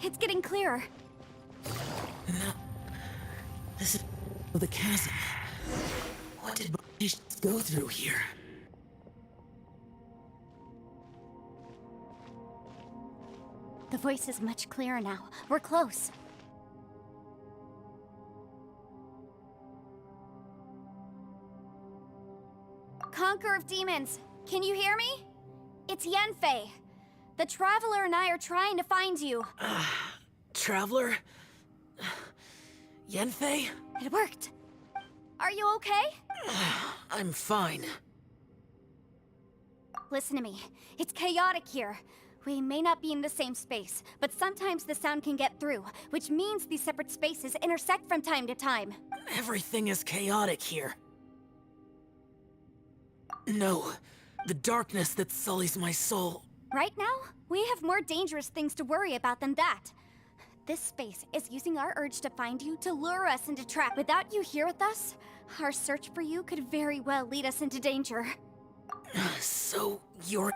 It's getting clearer. No. This is the chasm. What did British go through here? The voice is much clearer now. We're close. Conqueror of Demons, can you hear me? It's Yanfei. The Traveler and I are trying to find you. Traveler? Yanfei? It worked. Are you okay? I'm fine. Listen to me. It's chaotic here. We may not be in the same space, but sometimes the sound can get through, which means these separate spaces intersect from time to time. Everything is chaotic here. No, the darkness that sullies my soul. Right now, we have more dangerous things to worry about than that. This space is using our urge to find you to lure us into trap. Without you here with us, our search for you could very well lead us into danger. So, you're...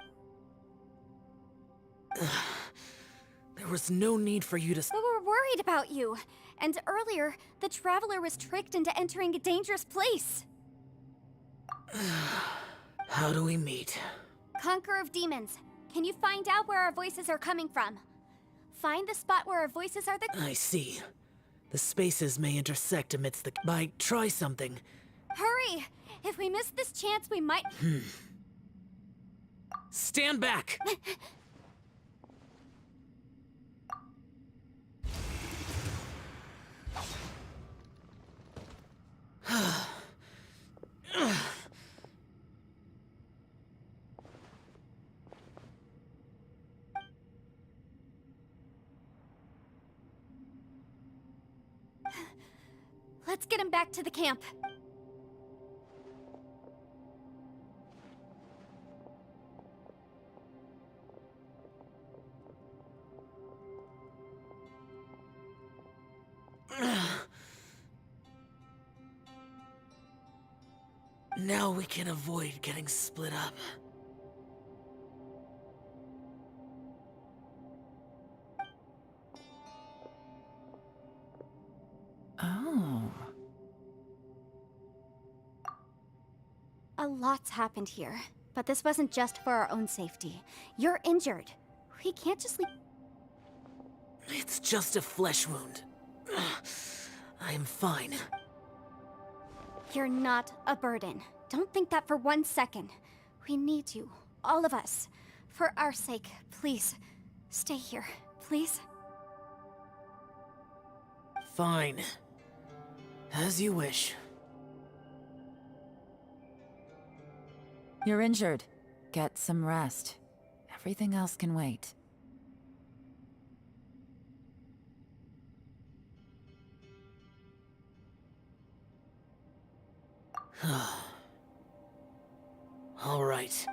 There was no need for you to... But we're worried about you. And earlier, the Traveler was tricked into entering a dangerous place. How do we meet? Conqueror of Demons, can you find out where our voices are coming from? Find the spot where our voices are the... I see. The spaces may intersect amidst the... Try something. Hurry! If we miss this chance, we might... Stand back! Let's get him back to the camp. Now we can avoid getting split up. Oh. A lot's happened here, but this wasn't just for our own safety. You're injured. We can't just leave... It's just a flesh wound. I am fine. You're not a burden. Don't think that for 1 second. We need you, all of us. For our sake, please, stay here, please. Fine. As you wish. You're injured. Get some rest. Everything else can wait. All right.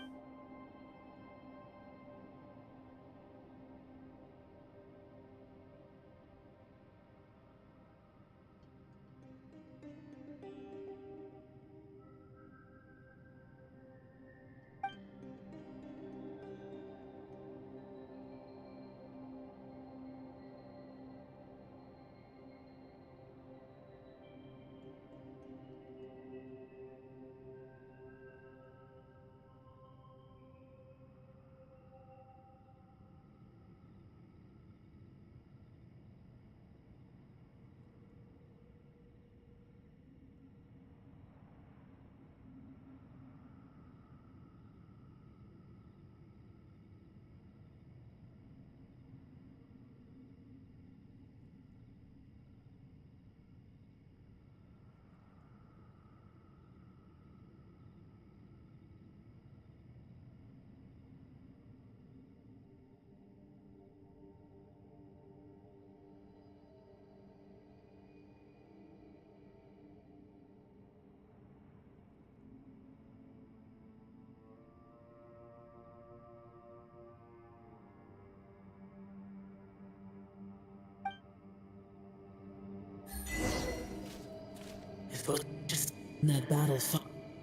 If those just in that battle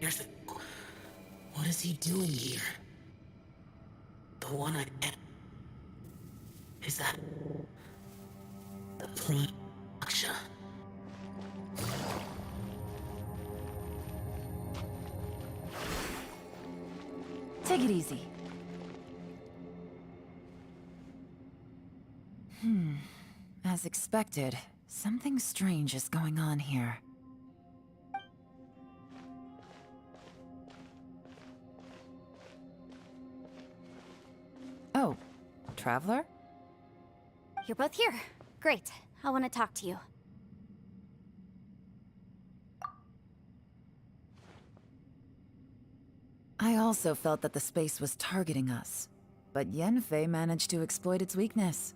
here's the... What is he doing here? The one I... Is that... prime Aksha. Take it easy. As expected, something strange is going on here. Oh, Traveler? You're both here. Great. I want to talk to you. I also felt that the space was targeting us, but Yenfei managed to exploit its weakness.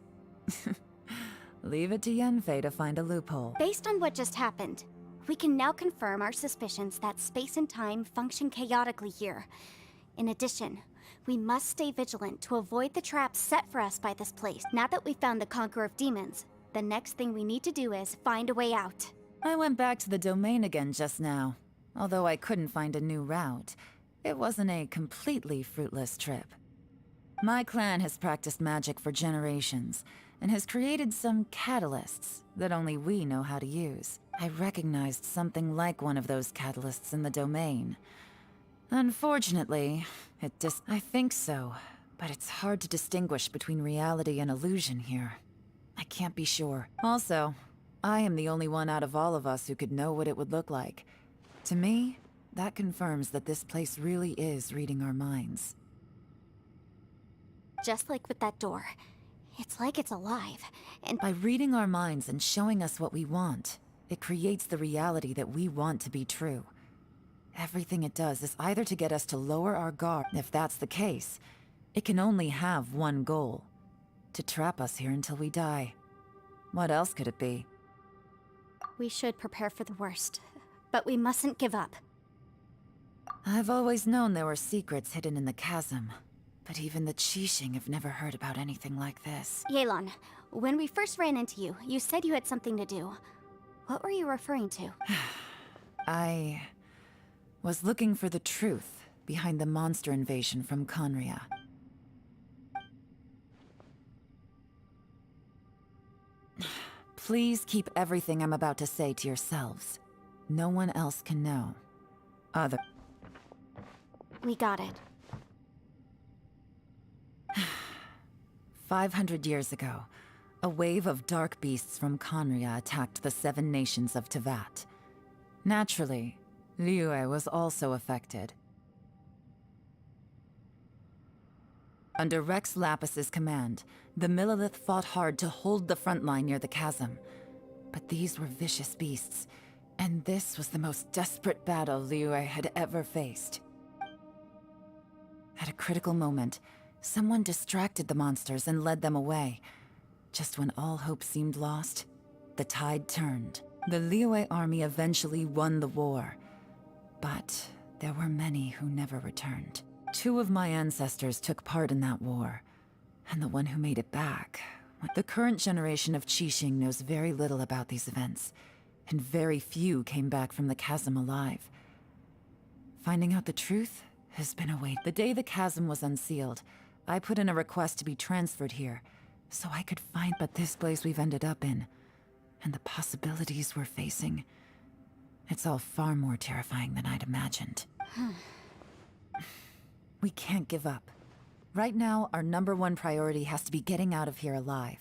Leave it to Yenfei to find a loophole. Based on what just happened, we can now confirm our suspicions that space and time function chaotically here. In addition, we must stay vigilant to avoid the traps set for us by this place. Now that we've found the Conqueror of Demons, the next thing we need to do is find a way out. I went back to the domain again just now. Although I couldn't find a new route, it wasn't a completely fruitless trip. My clan has practiced magic for generations, and has created some catalysts that only we know how to use. I recognized something like one of those catalysts in the domain. Unfortunately, I think so, but it's hard to distinguish between reality and illusion here. I can't be sure. Also, I am the only one out of all of us who could know what it would look like. To me, that confirms that this place really is reading our minds. Just like with that door. It's like it's alive, and By reading our minds and showing us what we want, it creates the reality that we want to be true. Everything it does is either to get us to lower our guard. If that's the case, it can only have one goal: to trap us here until we die. What else could it be? we should prepare for the worst. But we mustn't give up. I've always known there were secrets hidden in the chasm, but even the Qixing have never heard about anything like this. Yelan, when we first ran into you, you said you had something to do. What were you referring to? I was looking for the truth behind the monster invasion from Conria. Please keep everything I'm about to say to yourselves. No one else can know. We got it. 500 years ago, a wave of dark beasts from Conria attacked the 7 nations of Tevat. Naturally, Liyue was also affected. Under Rex Lapis's command, the Millelith fought hard to hold the front line near the chasm. But these were vicious beasts, and this was the most desperate battle Liyue had ever faced. At a critical moment, someone distracted the monsters and led them away. Just when all hope seemed lost, the tide turned. The Liyue army eventually won the war. But there were many who never returned. 2 of my ancestors took part in that war, and the one who made it back. The current generation of Qixing knows very little about these events, and very few came back from the chasm alive. Finding out the truth has been a wait. The day the chasm was unsealed, I put in a request to be transferred here, so I could find but this place we've ended up in, and the possibilities we're facing. It's all far more terrifying than I'd imagined. We can't give up. Right now, our #1 priority has to be getting out of here alive.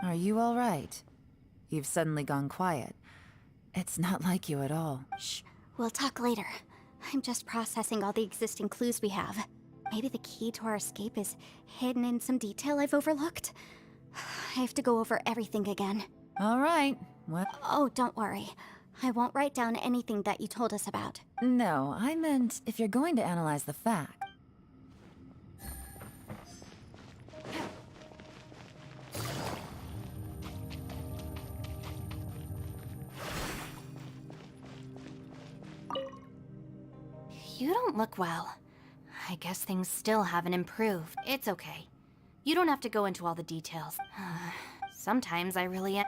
Are you all right? You've suddenly gone quiet. It's not like you at all. Shh, we'll talk later. I'm just processing all the existing clues we have. Maybe the key to our escape is hidden in some detail I've overlooked. I have to go over everything again. All right. Well, Oh, don't worry. I won't write down anything that you told us about. no, I meant if you're going to analyze the fact. You don't look well. I guess things still haven't improved. It's okay. You don't have to go into all the details. Sometimes I really am.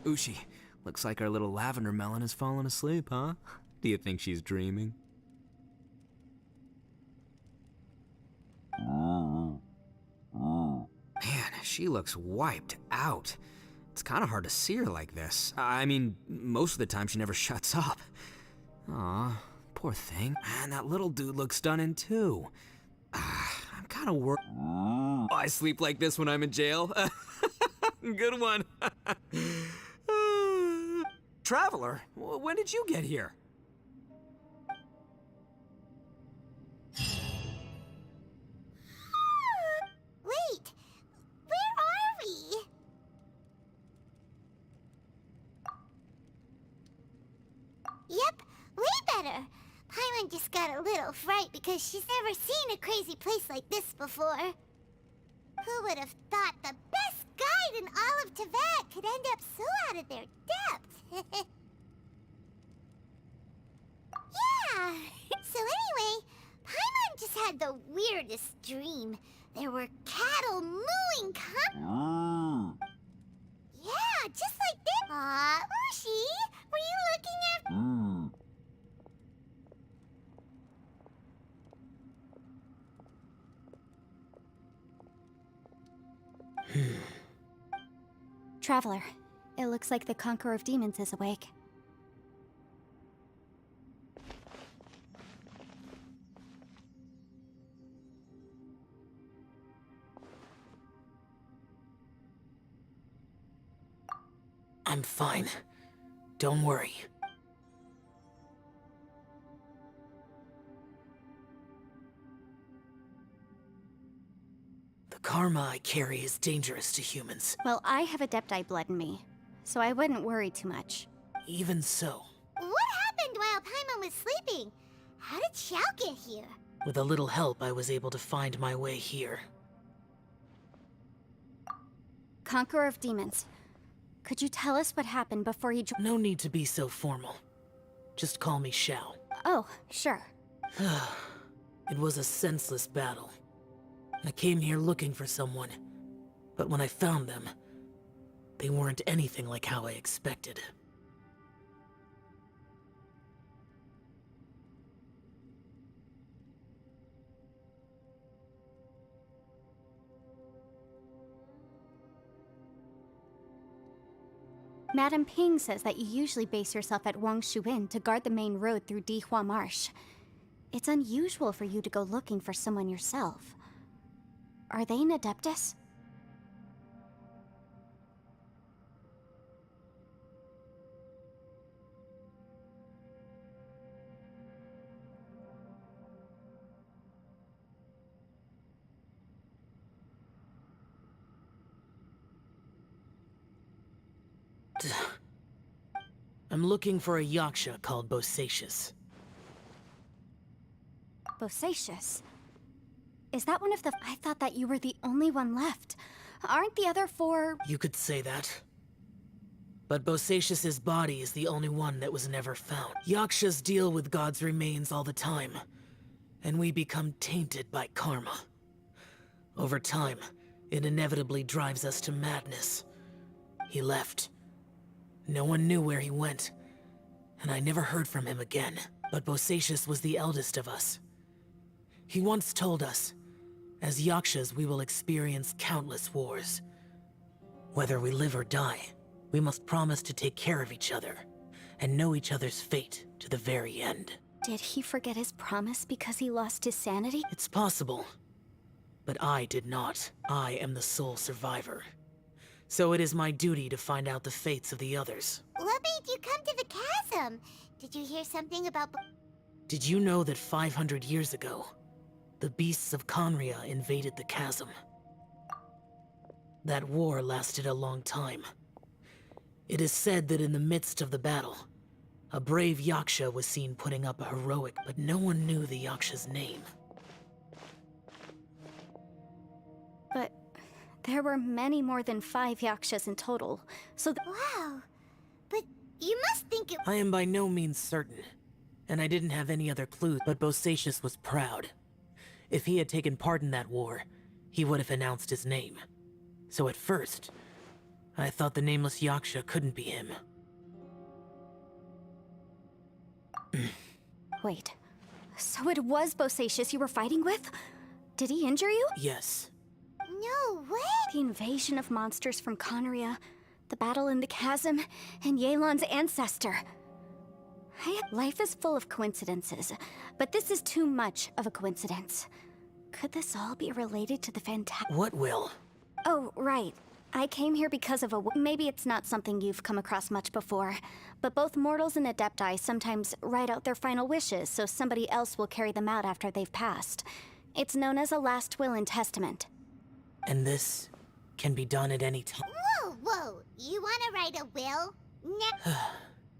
Ushi, looks like our little lavender melon has fallen asleep, huh? Do you think she's dreaming? Man, she looks wiped out. It's kind of hard to see her like this. I mean, most of the time she never shuts up. Aw, poor thing. Man, that little dude looks stunning too. I'm kind of worried. I sleep like this when I'm in jail. Good one. Traveler, when did you get here? Wait, where are we? Yep, way better. Paimon just got a little fright because she's never seen a crazy place like this before. Who would have thought the best guide in all of Teyvat could end up so out of their depth? Yeah! So anyway, Paimon just had the weirdest dream. There were cattle mooing Yeah, just like this. Aw, Ushi, were you looking at... Traveler, it looks like the Conqueror of Demons is awake. I'm fine. Don't worry. The karma I carry is dangerous to humans. Well, I have Adepti blood in me, so I wouldn't worry too much. Even so, What happened while Paimon was sleeping? How did Xiao get here? with a little help, I was able to find my way here. Conqueror of Demons, could you tell us what happened before you No need to be so formal. Just call me Xiao. Oh, sure. It was a senseless battle. I came here looking for someone, but when I found them, they weren't anything like how I expected. Madame Ping says that you usually base yourself at Wangshuin to guard the main road through Dihua Marsh. It's unusual for you to go looking for someone yourself. Are they an Adeptus? I'm looking for a yaksha called Bosacius. Bosacius? Is that one of the... I thought that you were the only one left. Aren't the other four... You could say that. But Bosacius's body is the only one that was never found. Yakshas deal with God's remains all the time, and we become tainted by karma. Over time, it inevitably drives us to madness. He left. No one knew where he went, and I never heard from him again. But Bosacius was the eldest of us. He once told us, as Yakshas we will experience countless wars. Whether we live or die, we must promise to take care of each other, and know each other's fate to the very end. Did he forget his promise because he lost his sanity? It's possible, but I did not. I am the sole survivor. So it is my duty to find out the fates of the others. What made you come to the chasm? Did you hear something about... Did you know that 500 years ago, the beasts of Conria invaded the chasm? That war lasted a long time. It is said that in the midst of the battle, a brave Yaksha was seen putting up a heroic, but no one knew the Yaksha's name. But there were many more than 5 Yakshas in total, so... Wow! But you must think it... I am by no means certain, and I didn't have any other clues, but Bosacius was proud. If he had taken part in that war, he would have announced his name. So at first, I thought the nameless Yaksha couldn't be him. Wait, so it was Bosacius you were fighting with? Did he injure you? Yes. No way! The invasion of monsters from Conria, the battle in the chasm, and Yelan's ancestor. Life is full of coincidences, but this is too much of a coincidence. Could this all be related to the fantastic— What will? Oh, right. I came here because of maybe it's not something you've come across much before, but both mortals and adepti sometimes write out their final wishes so somebody else will carry them out after they've passed. It's known as a last will and testament. And this can be done at any time. Whoa, you wanna write a will?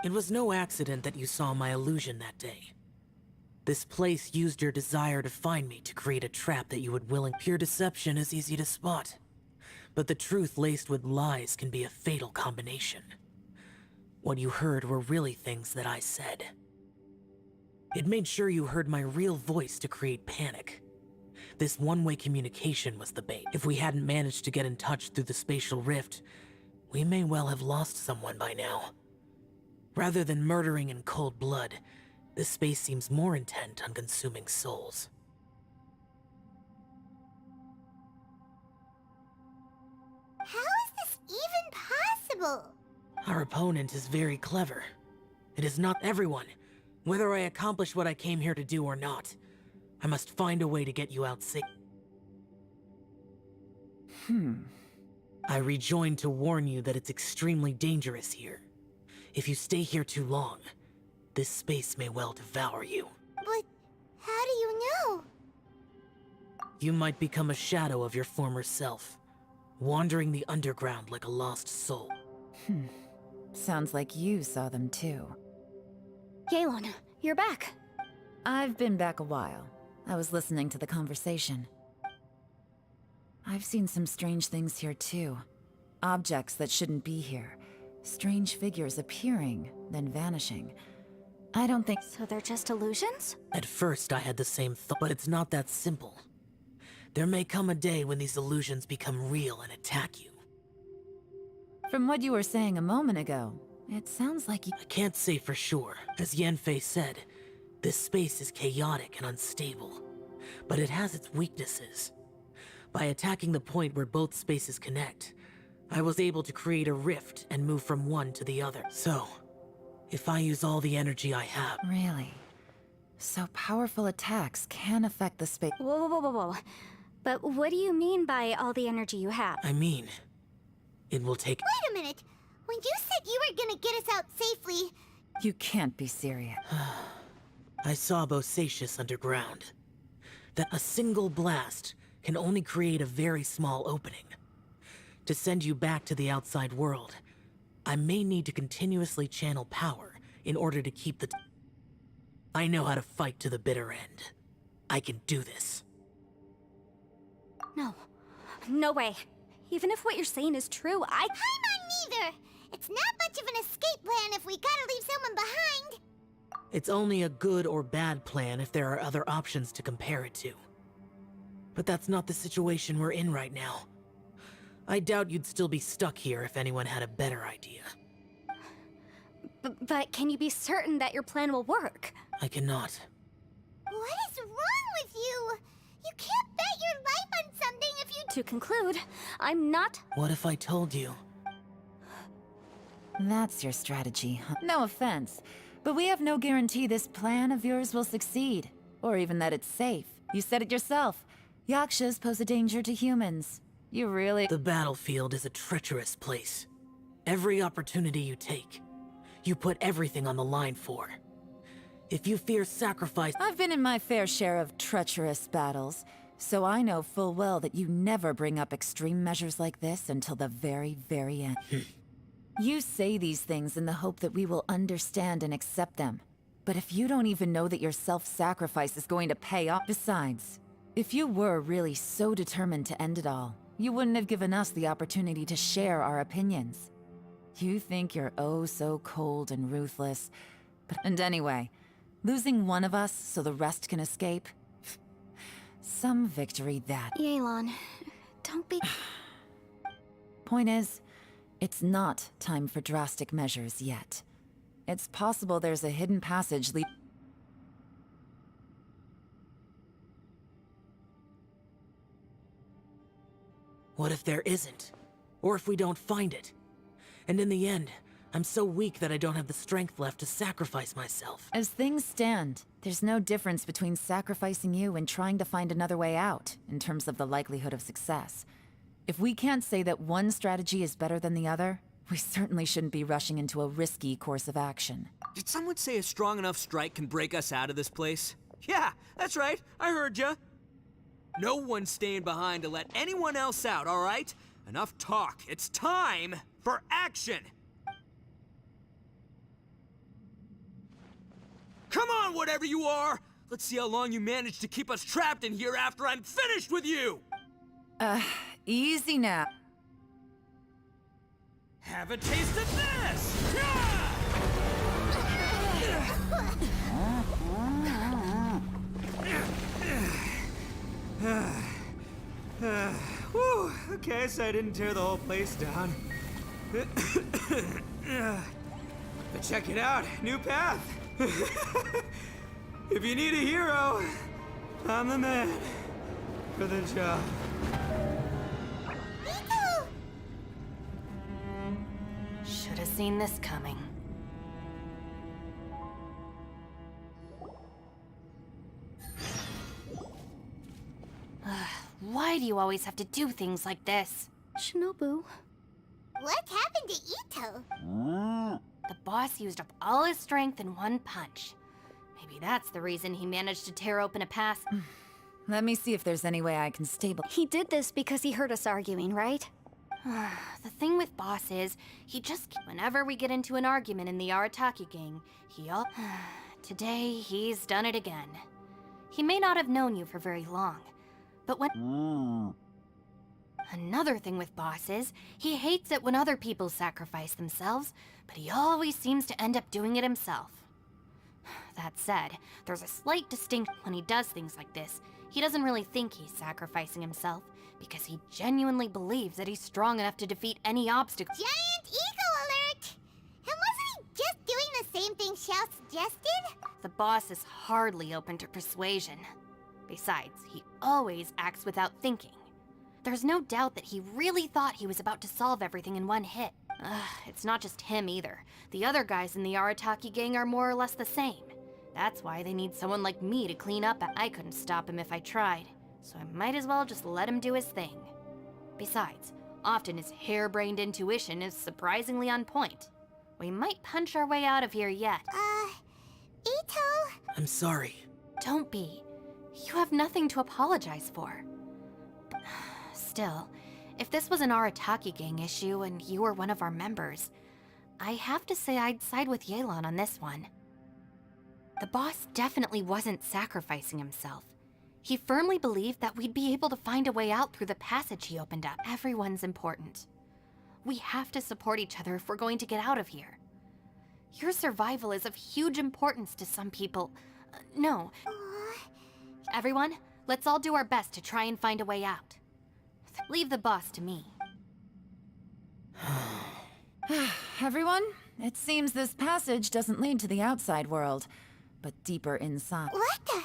It was no accident that you saw my illusion that day. This place used your desire to find me to create a trap that you would willingly— Pure deception is easy to spot, but the truth laced with lies can be a fatal combination. What you heard were really things that I said. It made sure you heard my real voice to create panic. This one-way communication was the bait. If we hadn't managed to get in touch through the spatial rift, we may well have lost someone by now. Rather than murdering in cold blood, this space seems more intent on consuming souls. How is this even possible? Our opponent is very clever. It is not everyone. Whether I accomplish what I came here to do or not, I must find a way to get you out safe. I rejoined to warn you that it's extremely dangerous here. If you stay here too long, this space may well devour you. But how do you know? You might become a shadow of your former self, wandering the underground like a lost soul. Sounds like you saw them too. Yelan, you're back. I've been back a while. I was listening to the conversation. I've seen some strange things here too. Objects that shouldn't be here. Strange figures appearing, then vanishing. I don't think— So they're just illusions? At first I had the same thought, but it's not that simple. There may come a day when these illusions become real and attack you. From what you were saying a moment ago, it sounds like you— I can't say for sure. As Yanfei said, this space is chaotic and unstable, but it has its weaknesses. By attacking the point where both spaces connect, I was able to create a rift and move from one to the other. So, if I use all the energy I have— Really? So powerful attacks can affect the space— Whoa. But what do you mean by all the energy you have? I mean, it will take— Wait a minute. When you said you were gonna get us out safely, You can't be serious. I saw Bosacius underground. That a single blast can only create a very small opening. To send you back to the outside world, I may need to continuously channel power in order to keep the— I know how to fight to the bitter end. I can do this. No way. Even if what you're saying is true, I'm on neither. It's not much of an escape plan if we gotta leave someone behind. It's only a good or bad plan if there are other options to compare it to. But that's not the situation we're in right now. I doubt you'd still be stuck here if anyone had a better idea. But can you be certain that your plan will work? I cannot. What is wrong with you? You can't bet your life on something if you— To conclude, I'm not— What if I told you? That's your strategy, huh? No offense, but we have no guarantee this plan of yours will succeed, or even that it's safe. You said it yourself. Yakshas pose a danger to humans. You really— The battlefield is a treacherous place. Every opportunity you take, you put everything on the line for. If you fear sacrifice— I've been in my fair share of treacherous battles, so I know full well that you never bring up extreme measures like this until the very, very end. You say these things in the hope that we will understand and accept them. But if you don't even know that your self-sacrifice is going to pay off— Besides, if you were really so determined to end it all, you wouldn't have given us the opportunity to share our opinions. You think you're oh so cold and ruthless, and anyway, losing one of us so the rest can escape? Some victory that. Yelan, don't be— Point is, It's not time for drastic measures yet. It's possible there's a hidden passage leading. What if there isn't? Or if we don't find it? And in the end, I'm so weak that I don't have the strength left to sacrifice myself. As things stand, there's no difference between sacrificing you and trying to find another way out, in terms of the likelihood of success. If we can't say that one strategy is better than the other, we certainly shouldn't be rushing into a risky course of action. Did someone say a strong enough strike can break us out of this place? Yeah, that's right. I heard ya. No one's staying behind to let anyone else out, all right? Enough talk. It's time for action! Come on, whatever you are! Let's see how long you manage to keep us trapped in here after I'm finished with you! Easy now. Have a taste of this! Whew, okay, so I didn't tear the whole place down. But check it out, new path. If you need a hero, I'm the man for the job. Should have seen this coming. Why do you always have to do things like this? Shinobu. What happened to Ito? The boss used up all his strength in one punch. Maybe that's the reason he managed to tear open a pass. Let me see if there's any way I can He did this because he heard us arguing, right? The thing with boss is, whenever we get into an argument in the Arataki gang, Today, he's done it again. He may not have known you for very long, but when... Another thing with boss is, he hates it when other people sacrifice themselves, but he always seems to end up doing it himself. That said, there's a slight distinction when he does things like this. He doesn't really think he's sacrificing himself, because he genuinely believes that he's strong enough to defeat any obstacle. Giant ego alert! And wasn't he just doing the same thing Xiao suggested? The boss is hardly open to persuasion. Besides, he always acts without thinking. There's no doubt that he really thought he was about to solve everything in one hit. It's not just him either. The other guys in the Arataki gang are more or less the same. That's why they need someone like me to clean up. I couldn't stop him if I tried, so I might as well just let him do his thing. Besides, often his harebrained intuition is surprisingly on point. We might punch our way out of here yet. Ito? I'm sorry. Don't be. You have nothing to apologize for. Still, if this was an Arataki gang issue and you were one of our members, I have to say I'd side with Yelan on this one. The boss definitely wasn't sacrificing himself. He firmly believed that we'd be able to find a way out through the passage he opened up. Everyone's important. We have to support each other if we're going to get out of here. Your survival is of huge importance to some people. No. Everyone, let's all do our best to try and find a way out. Leave the boss to me. Everyone, it seems this passage doesn't lead to the outside world, but deeper inside. What the?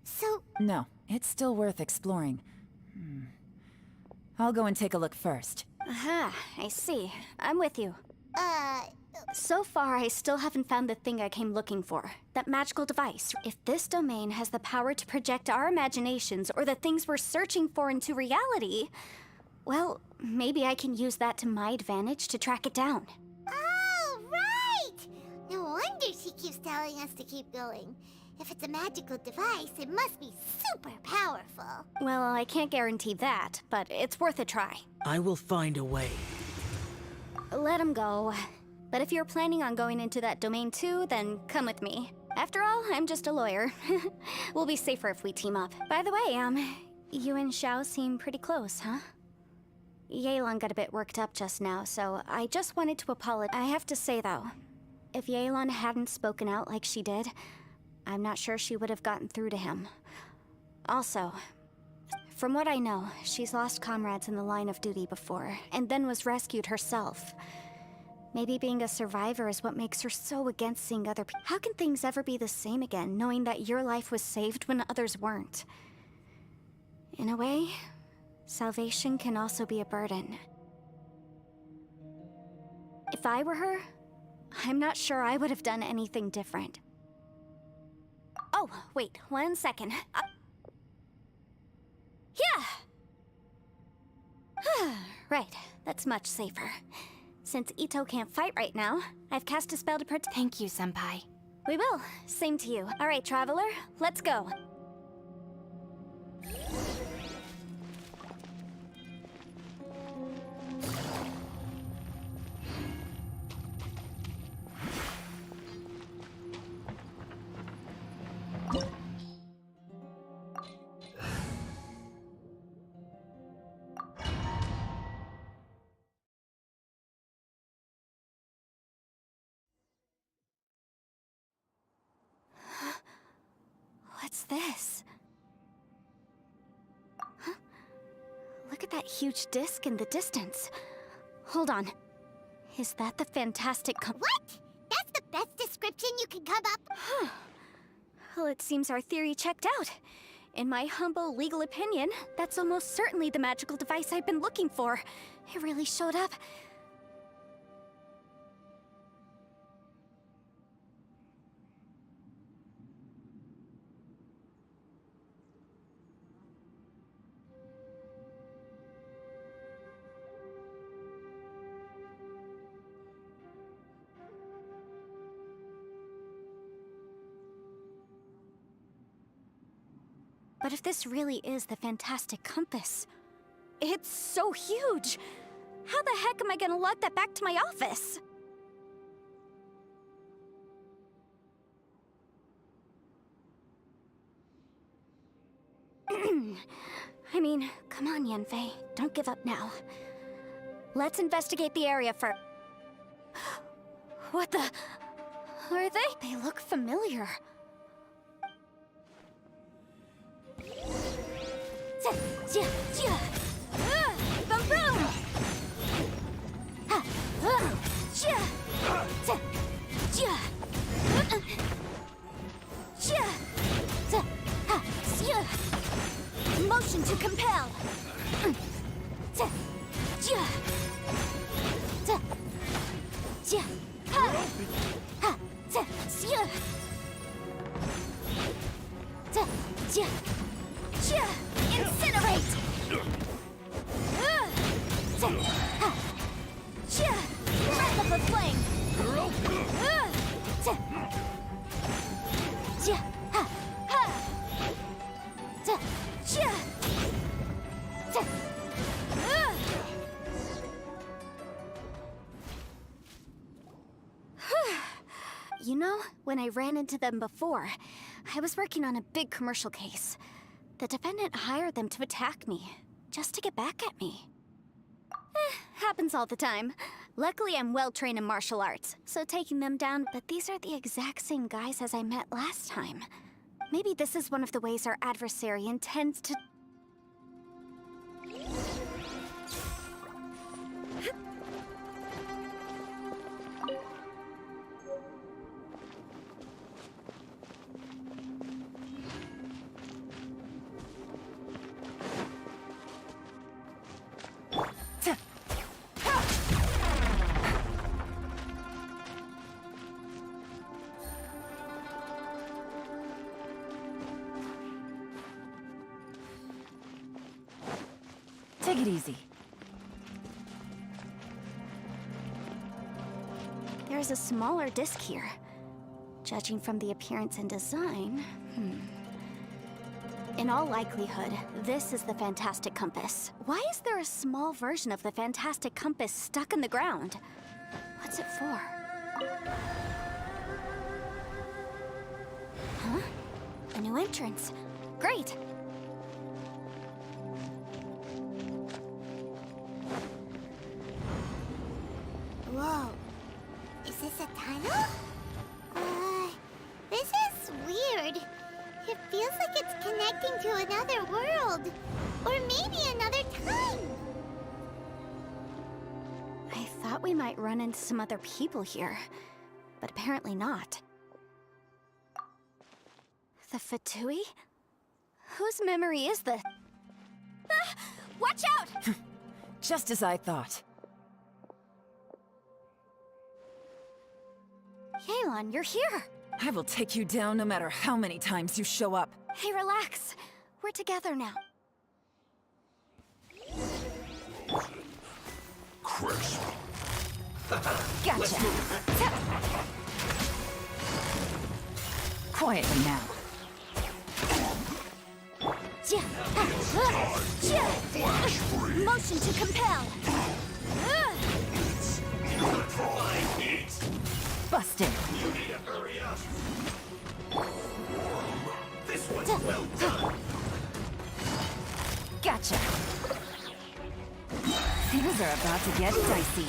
So... No, it's still worth exploring. I'll go and take a look first. Aha, I see. I'm with you. So far, I still haven't found the thing I came looking for. That magical device. If this domain has the power to project our imaginations or the things we're searching for into reality, well, maybe I can use that to my advantage to track it down. Oh, right! No wonder she keeps telling us to keep going. If it's a magical device, it must be super powerful. Well, I can't guarantee that, but it's worth a try. I will find a way. Let him go. But if you're planning on going into that domain too, then come with me. After all, I'm just a lawyer. We'll be safer if we team up. By the way, you and Xiao seem pretty close, huh? Yelan got a bit worked up just now, so I just wanted to apologize. I have to say, though, if Yelan hadn't spoken out like she did, I'm not sure she would have gotten through to him. Also, From what I know, she's lost comrades in the line of duty before, and then was rescued herself. Maybe being a survivor is what makes her so against seeing other people. How can things ever be the same again, knowing that your life was saved when others weren't? In a way, salvation can also be a burden. If I were her, I'm not sure I would have done anything different. Oh, wait, 1 second. Yeah! Right, that's much safer. Since Ito can't fight right now, I've cast a spell to protect. Thank you, Senpai. We will. Same to you. All right, Traveler, let's go. What's this? Huh? Look at that huge disc in the distance. Hold on. Is that the fantastic What? That's the best description you can come up. Well, it seems our theory checked out. In my humble legal opinion, that's almost certainly the magical device I've been looking for. It really showed up. But if this really is the fantastic compass, it's so huge! How the heck am I gonna lug that back to my office? I mean, come on, Yanfei. Don't give up now. Let's investigate the area first. What the... Are they? They look familiar. Boom boom! Motion to compel. Incinerate! Breath of the flame! You know, when I ran into them before, I was working on a big commercial case. The defendant hired them to attack me, just to get back at me. Happens all the time. Luckily, I'm well-trained in martial arts, so taking them down... But these are the exact same guys as I met last time. Maybe this is one of the ways our adversary intends to... Take it easy. There's a smaller disc here. Judging from the appearance and design, In all likelihood, this is the fantastic compass. Why is there a small version of the fantastic compass stuck in the ground? What's it for? Huh? A new entrance. Great! Whoa. Is this a tunnel? This is weird. It feels like it's connecting to another world. Or maybe another time. I thought we might run into some other people here, but apparently not. The Fatui? Whose memory is this? Ah! Watch out! Just as I thought. Yelan, you're here! I will take you down no matter how many times you show up. Hey, relax. We're together now. Crisp. Gotcha! Quietly now. Motion to compel! Busted! This one's well done. Gotcha! Things are about to get dicey.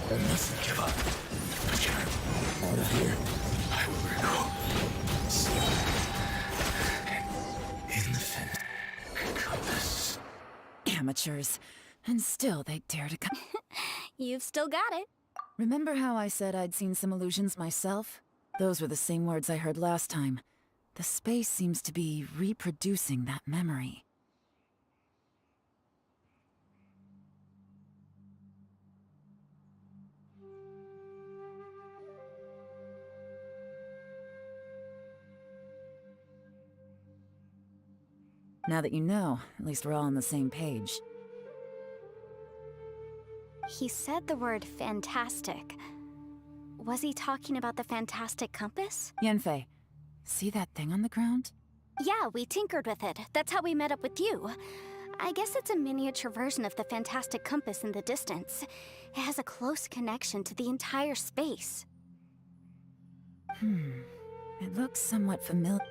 I mustn't give up. I can't. Out of here, I will go. In the fin. Compass. Amateurs. And still they dare to come. You've still got it. Remember how I said I'd seen some illusions myself? Those were the same words I heard last time. The space seems to be reproducing that memory. Now that you know, at least we're all on the same page. He said the word fantastic. Was he talking about the fantastic compass? Yanfei, see that thing on the ground? Yeah, we tinkered with it. That's how we met up with you. I guess it's a miniature version of the fantastic compass in the distance. It has a close connection to the entire space. It looks somewhat familiar.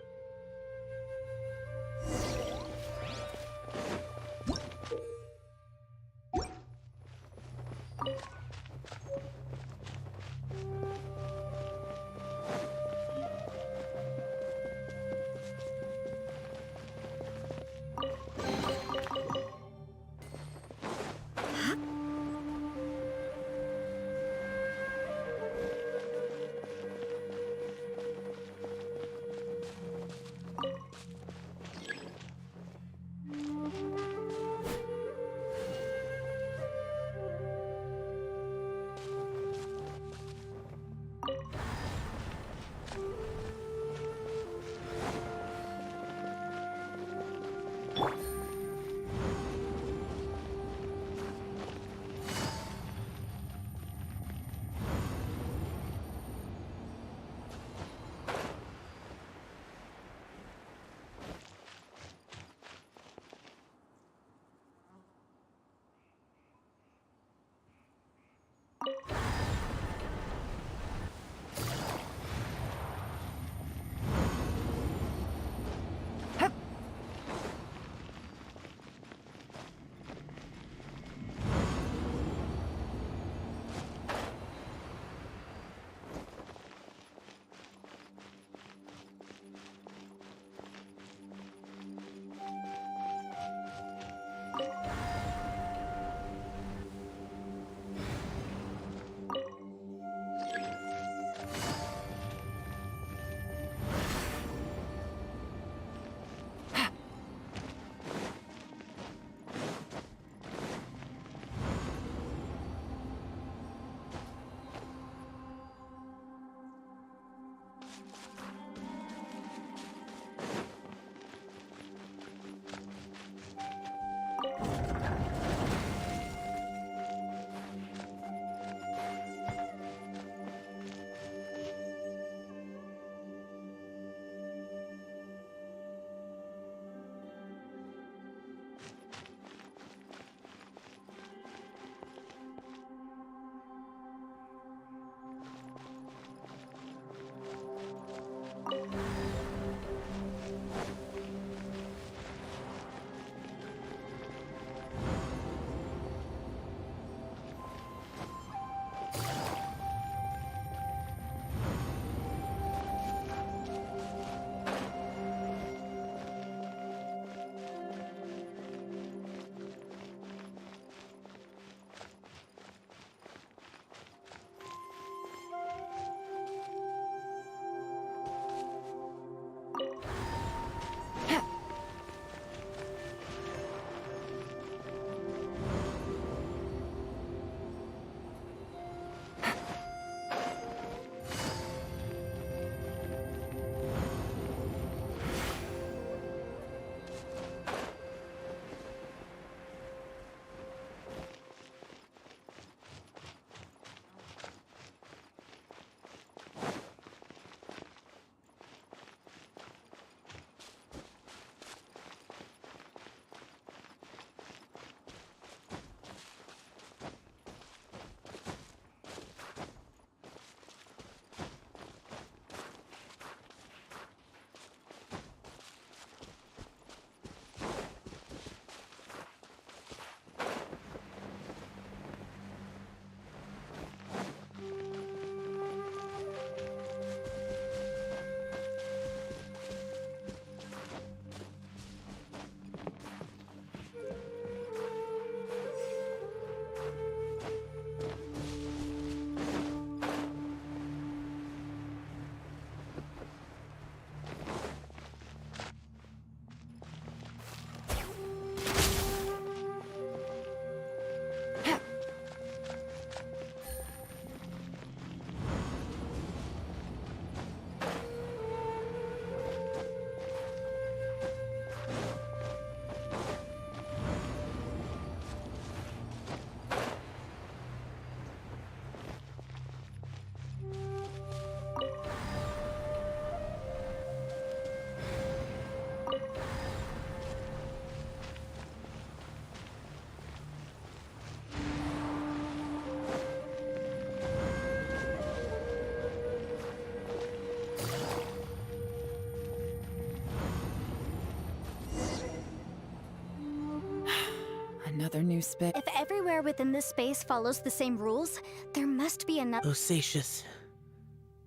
another new space. If everywhere within this space follows the same rules, there must be another. Bosacius,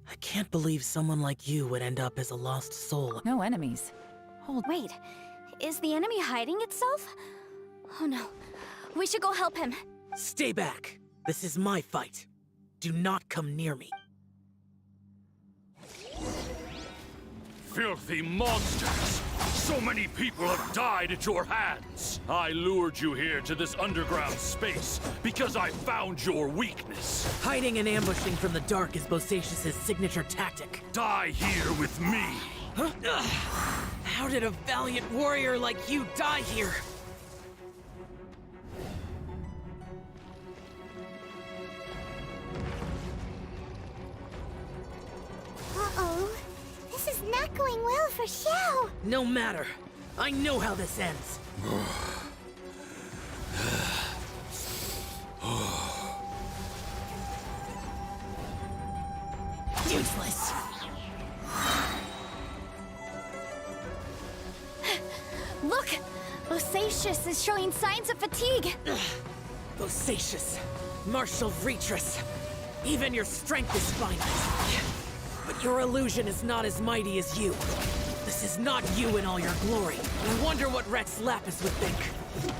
I can't believe someone like you would end up as a lost soul. No enemies. Hold. Wait, is the enemy hiding itself? Oh no, we should go help him. Stay back. This is my fight. Do not come near me. Filthy monsters! So many people have died at your hands! I lured you here to this underground space because I found your weakness. Hiding and ambushing from the dark is Bosacius' signature tactic. Die here with me! Huh? Ugh. How did a valiant warrior like you die here? Uh-oh. This is not going well for Xiao. No matter. I know how this ends. Useless. Look! Bosacius is showing signs of fatigue. Bosacius, martial Retris. Even your strength is finite. But your illusion is not as mighty as you. This is not you in all your glory. I wonder what Rex Lapis would think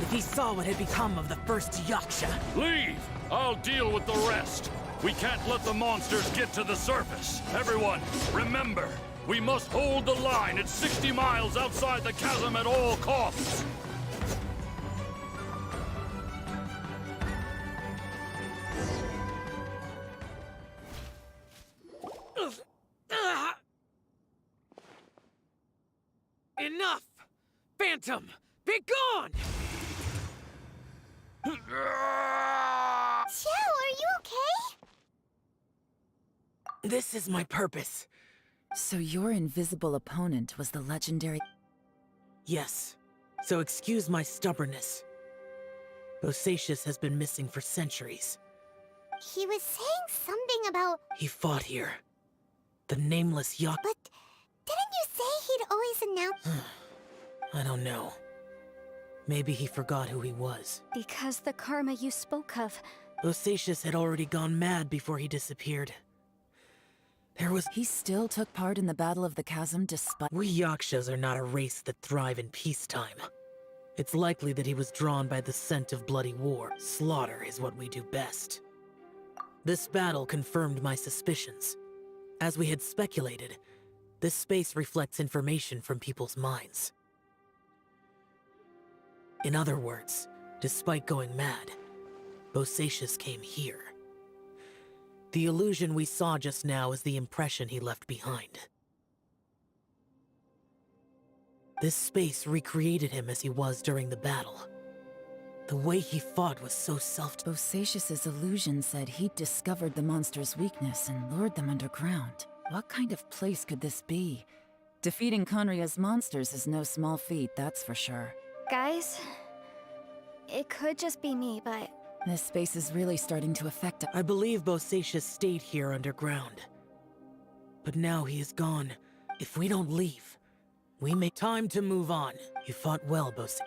if he saw what had become of the first Yaksha. Leave! I'll deal with the rest. We can't let the monsters get to the surface. Everyone, remember, we must hold the line at 60 miles outside the chasm at all costs. Enough! Phantom, be gone! Xiao, are you okay? This is my purpose. So your invisible opponent was the legendary... Yes, so excuse my stubbornness. Bosacius has been missing for centuries. He was saying something about... He fought here. The nameless Yak... But didn't you say he'd always announce... I don't know. Maybe he forgot who he was. Because the karma you spoke of. Bosacius had already gone mad before he disappeared. There was... He still took part in the Battle of the Chasm despite... We Yakshas are not a race that thrive in peacetime. It's likely that he was drawn by the scent of bloody war. Slaughter is what we do best. This battle confirmed my suspicions. As we had speculated, this space reflects information from people's minds. In other words, despite going mad, Bosacius came here. The illusion we saw just now is the impression he left behind. This space recreated him as he was during the battle. The way he fought was so Bosacius's illusion said he'd discovered the monster's weakness and lured them underground. What kind of place could this be? Defeating Conria's monsters is no small feat, that's for sure. Guys, it could just be me, but... This space is really starting to affect us. I believe Bosacius stayed here underground. But now he is gone. If we don't leave, we may... Time to move on. You fought well, Bosacius.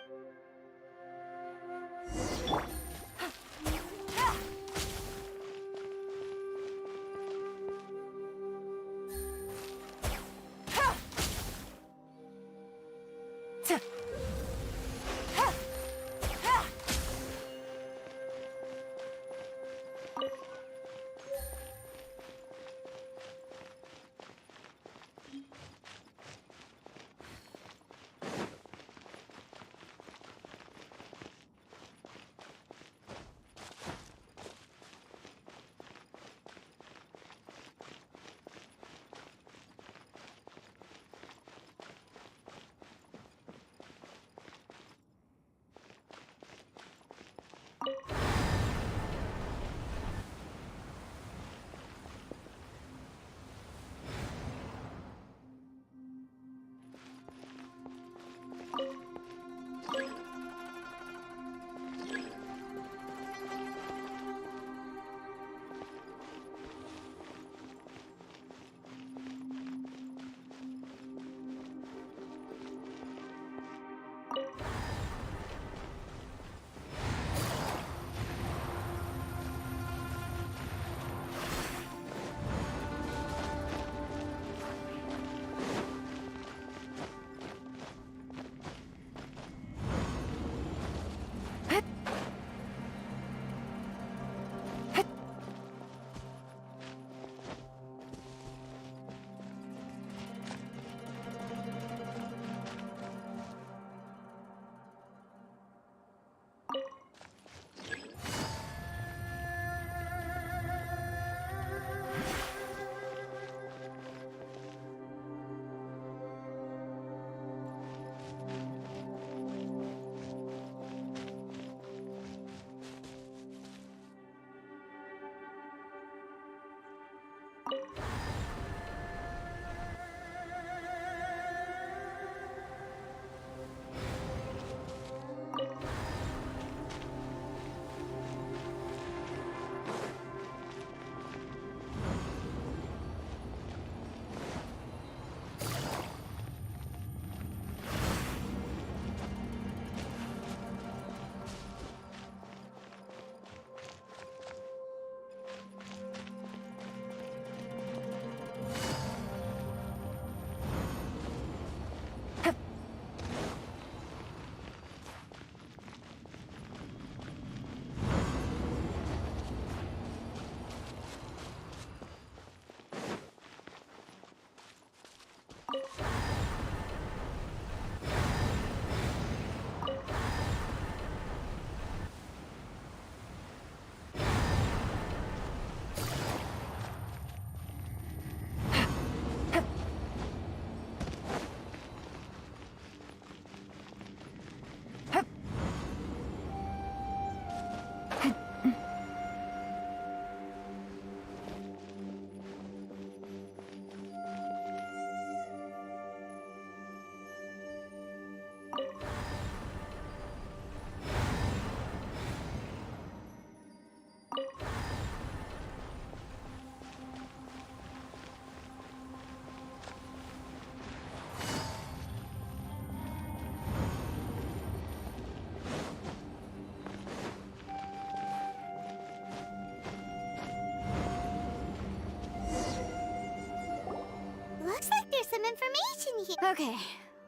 Looks like there's some information here. Okay,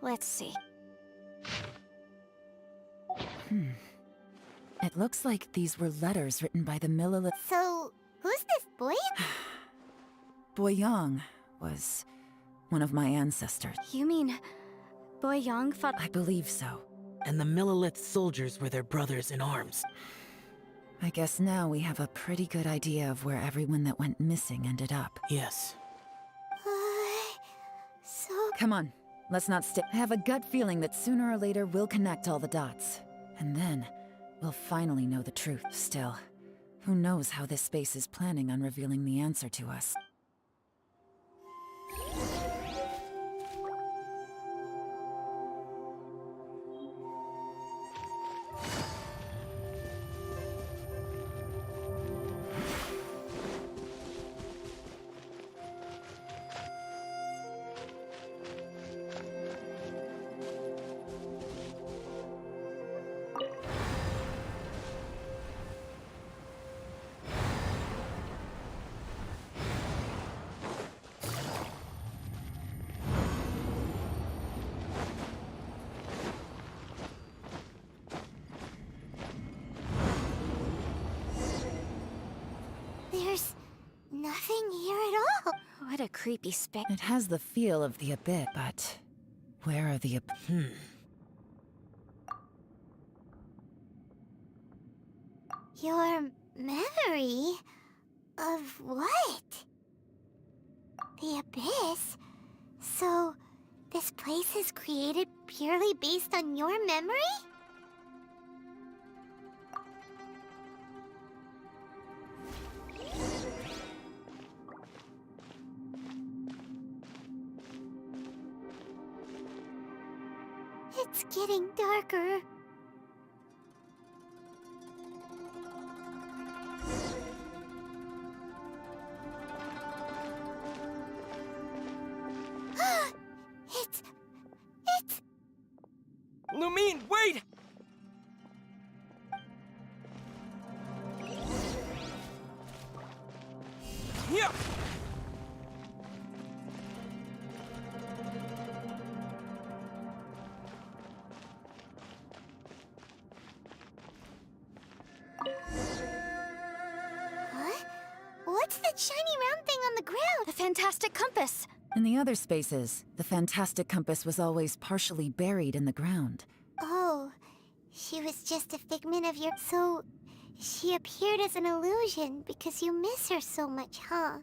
let's see. It looks like these were letters written by the Millilith. So, who's this boy? Boyang was one of my ancestors. You mean Boyang fought? I believe so. And the Millilith soldiers were their brothers in arms. I guess now we have a pretty good idea of where everyone that went missing ended up. Yes. So... Come on, let's not stay. I have a gut feeling that sooner or later we'll connect all the dots. And then, we'll finally know the truth. Still, who knows how this space is planning on revealing the answer to us. There's nothing here at all. What a creepy space. It has the feel of the abyss, but where are the Your memory of what? The abyss? So, this place is created purely based on your memory? It's getting darker. It's... Lumine, wait! Yeah! What? What's that shiny round thing on the ground? The fantastic compass. In the other spaces, the fantastic compass was always partially buried in the ground. Oh, she was just a figment of your... So, she appeared as an illusion because you miss her so much, huh?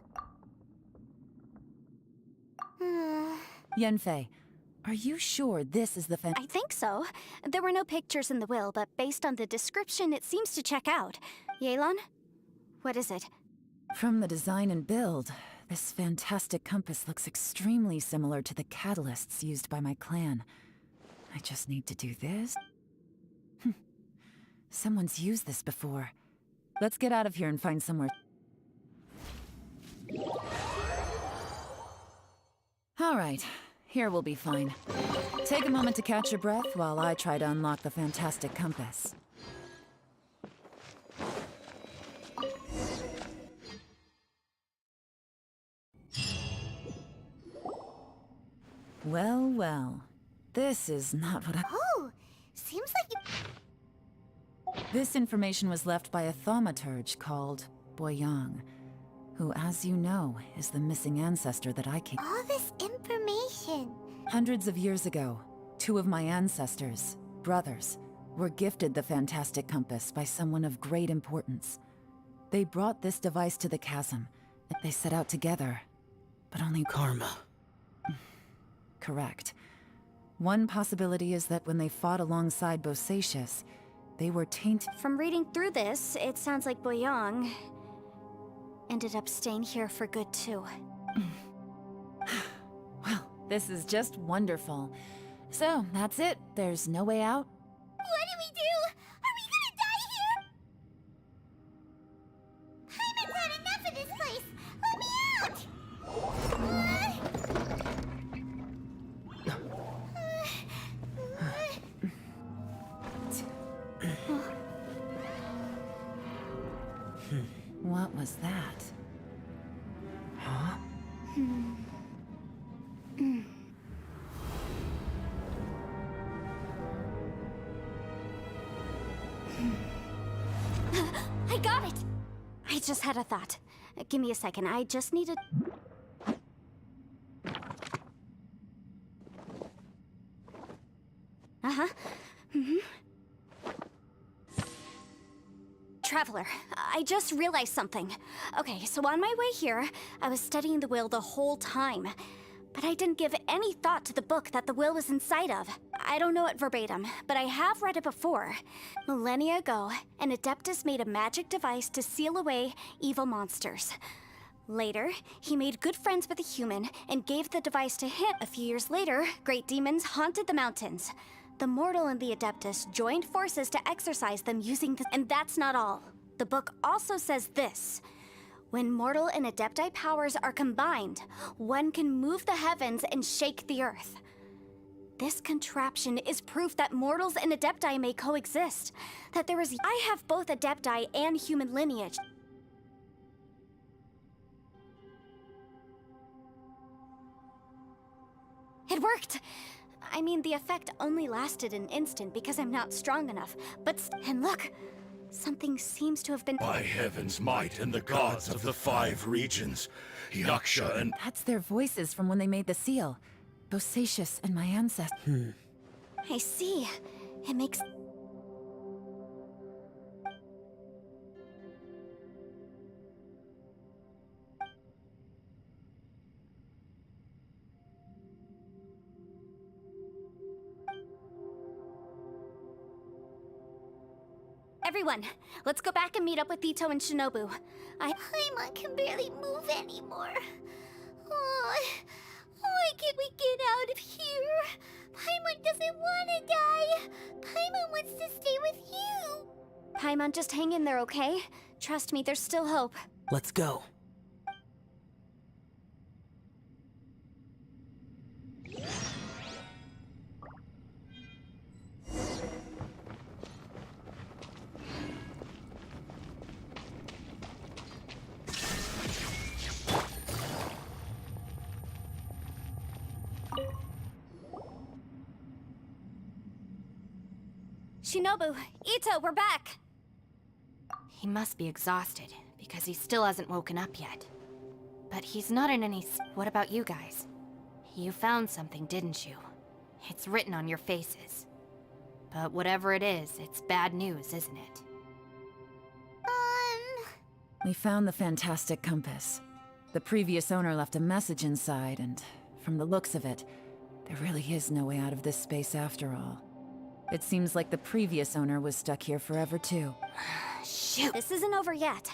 Yanfei, are you sure this is the I think so. There were no pictures in the will, but based on the description, it seems to check out. Yelan? What is it? From the design and build, this fantastic compass looks extremely similar to the catalysts used by my clan. I just need to do this. Someone's used this before. Let's get out of here and find somewhere. All right, here we'll be fine. Take a moment to catch your breath while I try to unlock the fantastic compass. Well, well. This is not what I... Oh, seems like you... This information was left by a thaumaturge called Boyang, who, as you know, is the missing ancestor that I came... All this information. Hundreds of years ago, two of my ancestors, brothers, were gifted the fantastic compass by someone of great importance. They brought this device to the chasm, and they set out together, but only... Karma. Correct. One possibility is that when they fought alongside Bosacius, they were tainted... From reading through this, it sounds like Boyang ended up staying here for good too. Well, this is just wonderful. So, that's it. There's no way out. What do we do? Are we gonna die here? Hyman's had enough of this place. Let me out! What was that? Huh? I got it! I just had a thought. Give me a second, I just need to... Uh-huh. Traveler, I just realized something. Okay, so on my way here, I was studying the will the whole time. But I didn't give any thought to the book that the will was inside of. I don't know it verbatim, but I have read it before. Millennia ago, an Adeptus made a magic device to seal away evil monsters. Later, he made good friends with a human and gave the device to him. A few years later, great demons haunted the mountains. The mortal and the Adeptus joined forces to exorcise them using the... And that's not all. The book also says this. When mortal and Adepti powers are combined, one can move the heavens and shake the earth. This contraption is proof that mortals and Adepti may coexist. That there is... I have both Adepti and human lineage. It worked! I mean, the effect only lasted an instant because I'm not strong enough. And look! Something seems to have been... By heaven's might and the gods of the 5 regions, Yaksha and... That's their voices from when they made the seal. Bosacius and my ancestors. I see. It makes... Everyone, let's go back and meet up with Ito and Shinobu. Paimon can barely move anymore. Oh, why can't we get out of here? Paimon doesn't want to die. Paimon wants to stay with you. Paimon, just hang in there, okay? Trust me, there's still hope. Let's go. Shinobu, Ito, we're back! He must be exhausted, because he still hasn't woken up yet. But he's not in any... What about you guys? You found something, didn't you? It's written on your faces. But whatever it is, it's bad news, isn't it? We found the fantastic compass. The previous owner left a message inside, and from the looks of it, there really is no way out of this space after all. It seems like the previous owner was stuck here forever too. Shoot! This isn't over yet.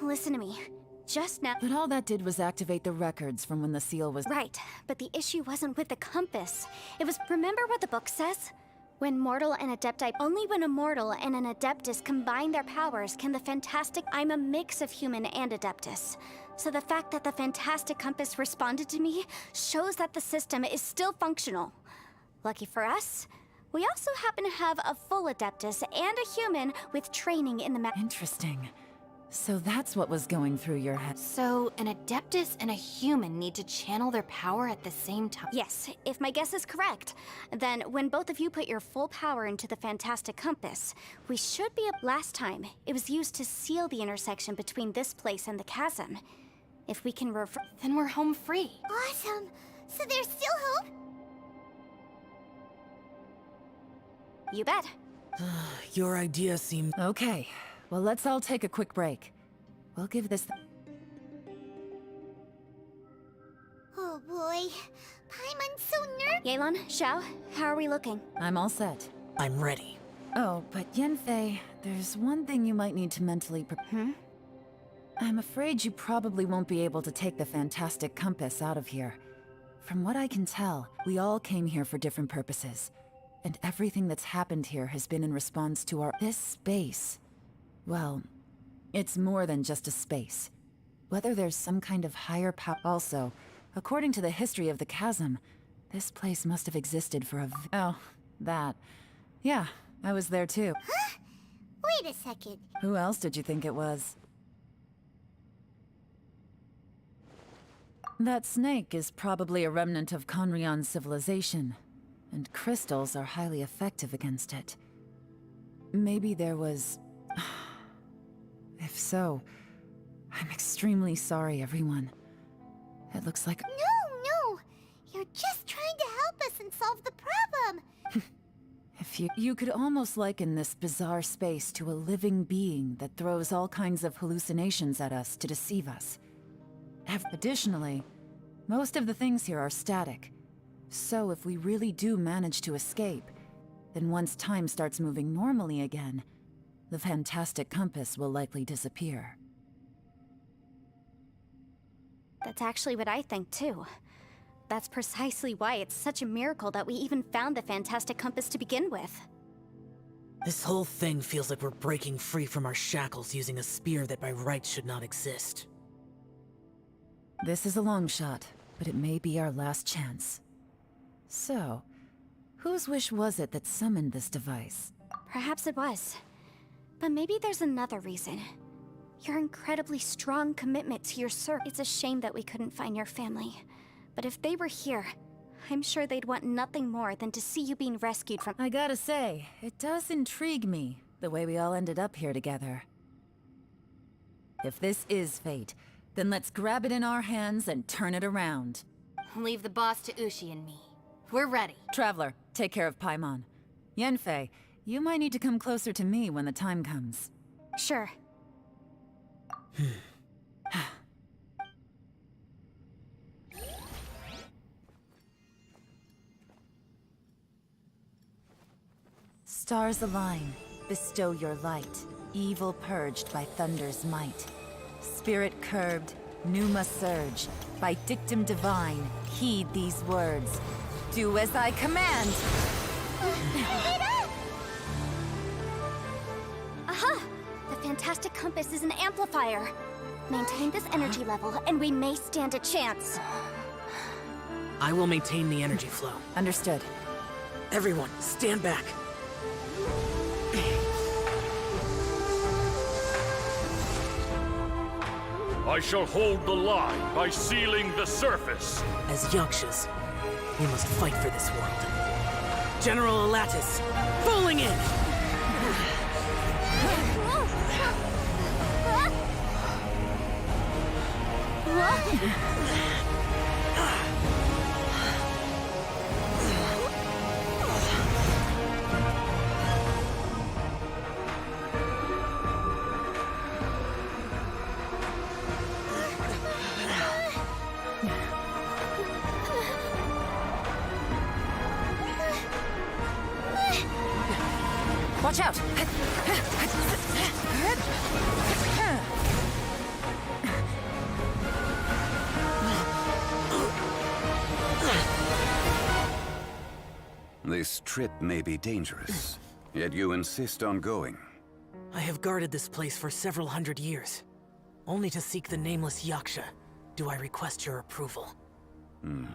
Listen to me. just now. But all that did was activate the records from when the seal was... Right, but the issue wasn't with the compass. It was, remember what the book says? When mortal and adepti, only when a mortal and an adeptus combine their powers can the fantastic... I'm a mix of human and adeptus. So the fact that the fantastic compass responded to me shows that the system is still functional. Lucky for us, we also happen to have a full adeptus and a human with training in the Interesting. So that's what was going through your head. So, an Adeptus and a human need to channel their power at the same time? Yes, if my guess is correct. Then, when both of you put your full power into the fantastic compass, we should be... Last time, it was used to seal the intersection between this place and the chasm. If we can Then we're home free. Awesome. So there's still hope? You bet. Your idea seemed... Okay, well, let's all take a quick break. We'll give this... Oh boy. Paimon's so nervous. Yelan, Xiao, how are we looking? I'm all set. I'm ready. Oh, but Yanfei, there's one thing you might need to mentally prepare. I'm afraid you probably won't be able to take the fantastic compass out of here. From what I can tell, we all came here for different purposes. And everything that's happened here has been in response to this space. Well, it's more than just a space. Whether there's some kind of higher power... Also, according to the history of the chasm, this place must have existed for Oh, that. Yeah, I was there too. Huh? Wait a second. Who else did you think it was? That snake is probably a remnant of Conrion's civilization, and crystals are highly effective against it. Maybe there was... If so, I'm extremely sorry, everyone. It looks like... No! You're just trying to help us and solve the problem! If you could almost liken this bizarre space to a living being that throws all kinds of hallucinations at us to deceive us. Additionally, most of the things here are static. So if we really do manage to escape, then once time starts moving normally again, the fantastic compass will likely disappear. That's actually what I think, too. That's precisely why it's such a miracle that we even found the fantastic compass to begin with. This whole thing feels like we're breaking free from our shackles using a spear that by rights should not exist. This is a long shot, but it may be our last chance. So, whose wish was it that summoned this device? Perhaps it was. But maybe there's another reason. Your incredibly strong commitment to your It's a shame that we couldn't find your family. But if they were here, I'm sure they'd want nothing more than to see you being rescued from... I gotta say, it does intrigue me, the way we all ended up here together. If this is fate, then let's grab it in our hands and turn it around. Leave the boss to Ushi and me. We're ready. Traveler, take care of Paimon. Yanfei, you might need to come closer to me when the time comes. Sure. Stars align, bestow your light, evil purged by thunder's might. Spirit curbed, pneuma surge, by dictum divine, heed these words. Do as I command! Aha! The fantastic compass is an amplifier. Maintain this energy level, and we may stand a chance. I will maintain the energy flow. Understood. Everyone, stand back. I shall hold the line by sealing the surface. As Yakshas, we must fight for this world. General Alatus, falling in! Watch out! This trip may be dangerous, yet you insist on going. I have guarded this place for several hundred years. Only to seek the nameless Yaksha do I request your approval. You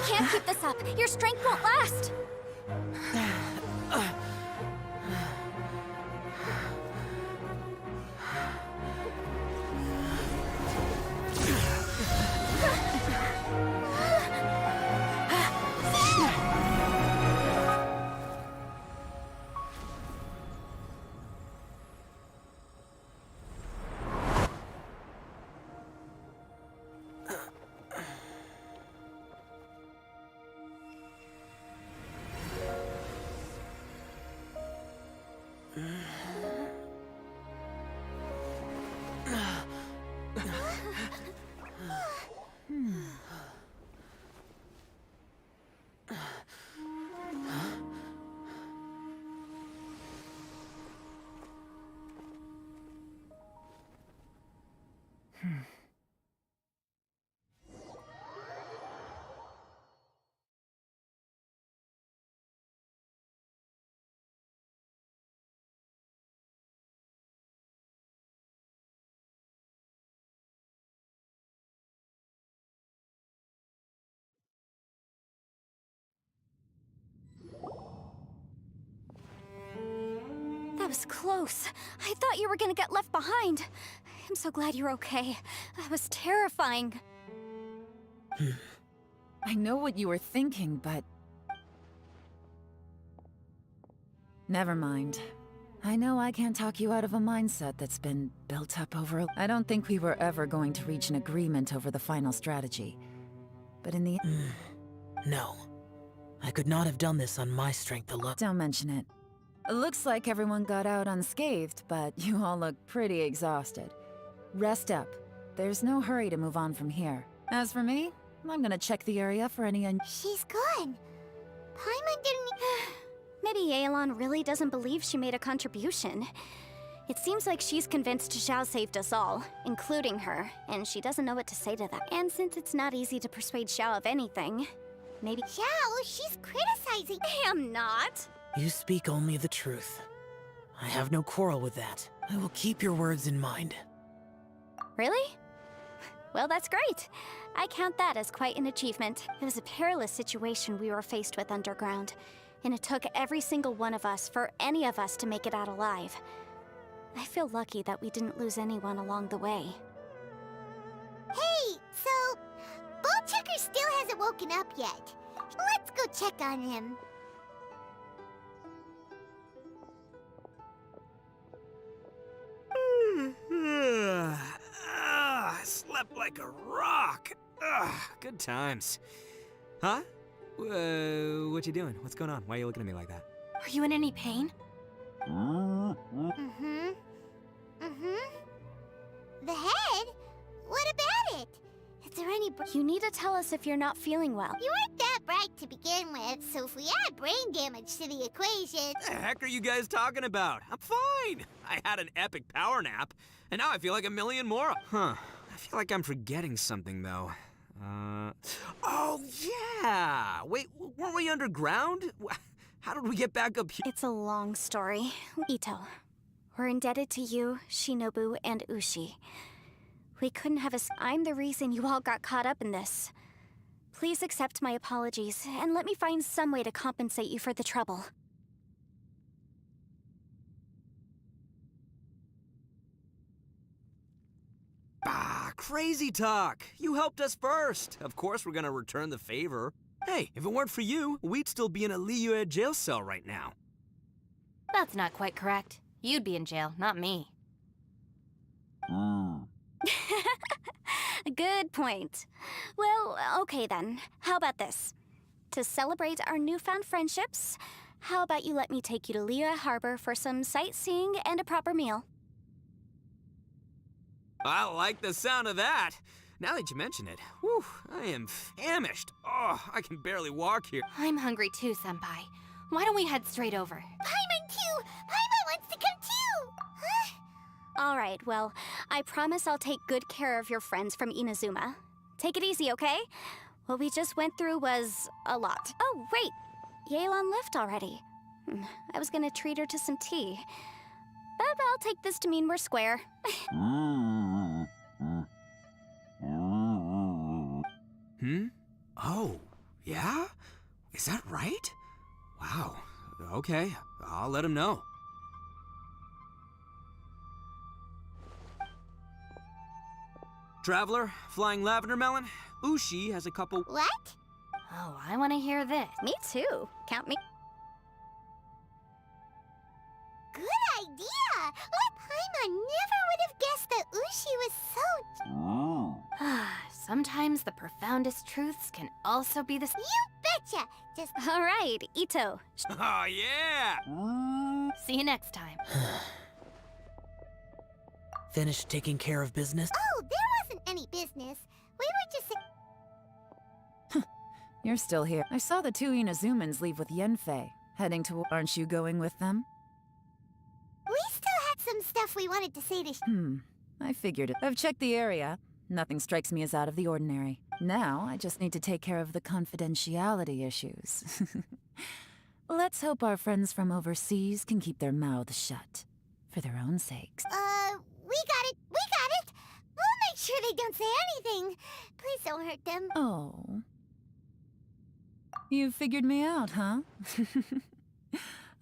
can't keep this up. Your strength won't last. That was close. I thought you were gonna get left behind. I'm so glad you're okay. That was terrifying. I know what you were thinking, but... Never mind. I know I can't talk you out of a mindset that's been built up over... I don't think we were ever going to reach an agreement over the final strategy. But in the... No. I could not have done this on my strength alone. Don't mention it. It looks like everyone got out unscathed, but you all look pretty exhausted. Rest up. There's no hurry to move on from here. As for me, I'm gonna check the area for any She's gone. Paimon didn't... Maybe Yelan really doesn't believe she made a contribution. It seems like she's convinced Xiao saved us all, including her, and she doesn't know what to say to that. And since it's not easy to persuade Xiao of anything, maybe... Xiao, she's criticizing... I am not! You speak only the truth. I have no quarrel with that. I will keep your words in mind. Really? Well, that's great. I count that as quite an achievement. It was a perilous situation we were faced with underground, and it took every single one of us for any of us to make it out alive. I feel lucky that we didn't lose anyone along the way. Hey, so... Ballchecker still hasn't woken up yet. Let's go check on him. I slept like a rock. Good times. Huh? What you doing? What's going on? Why are you looking at me like that? Are you in any pain? The head? What about it? Is there any... You need to tell us if you're not feeling well. You weren't that bright to begin with, so if we add brain damage to the equation... What the heck are you guys talking about? I'm fine. I had an epic power nap, and now I feel like a million more. Huh. I feel like I'm forgetting something, though. Oh, yeah! Wait, weren't we underground? How did we get back up here? It's a long story. Ito, we're indebted to you, Shinobu, and Ushi. We couldn't have I'm the reason you all got caught up in this. Please accept my apologies, and let me find some way to compensate you for the trouble. Ah, crazy talk! You helped us first! Of course we're gonna return the favor. Hey, if it weren't for you, we'd still be in a Liyue jail cell right now. That's not quite correct. You'd be in jail, not me. Good point. Well, okay then. How about this? To celebrate our newfound friendships, how about you let me take you to Liyue Harbor for some sightseeing and a proper meal? I like the sound of that. Now that you mention it, whew, I am famished. Oh, I can barely walk here. I'm hungry too, Senpai. Why don't we head straight over? Paimon too! Paimon wants to come too! Huh? All right, well, I promise I'll take good care of your friends from Inazuma. Take it easy, okay? What we just went through was a lot. Oh, wait! Yelan left already. I was gonna treat her to some tea. But I'll take this to mean we're square. Oh, yeah? Is that right? Wow. Okay, I'll let him know. Traveler, flying lavender melon, Ushi has a couple... What? Oh, I want to hear this. Me too. Count me. Good idea! Paimon never would have guessed that Ushi was so... Sometimes the profoundest truths can also be the... You betcha! Just... All right, Ito. Oh, yeah! See you next time. Finished taking care of business? Oh, there wasn't any business. We were just... You're still here. I saw the two Inazumans leave with Yenfei, heading to... Aren't you going with them? We still had some stuff we wanted to say to... I figured it. I've checked the area. Nothing strikes me as out of the ordinary. Now, I just need to take care of the confidentiality issues. Let's hope our friends from overseas can keep their mouths shut. For their own sakes. We got it! We got it! We'll make sure they don't say anything. Please don't hurt them. Oh. You figured me out, huh?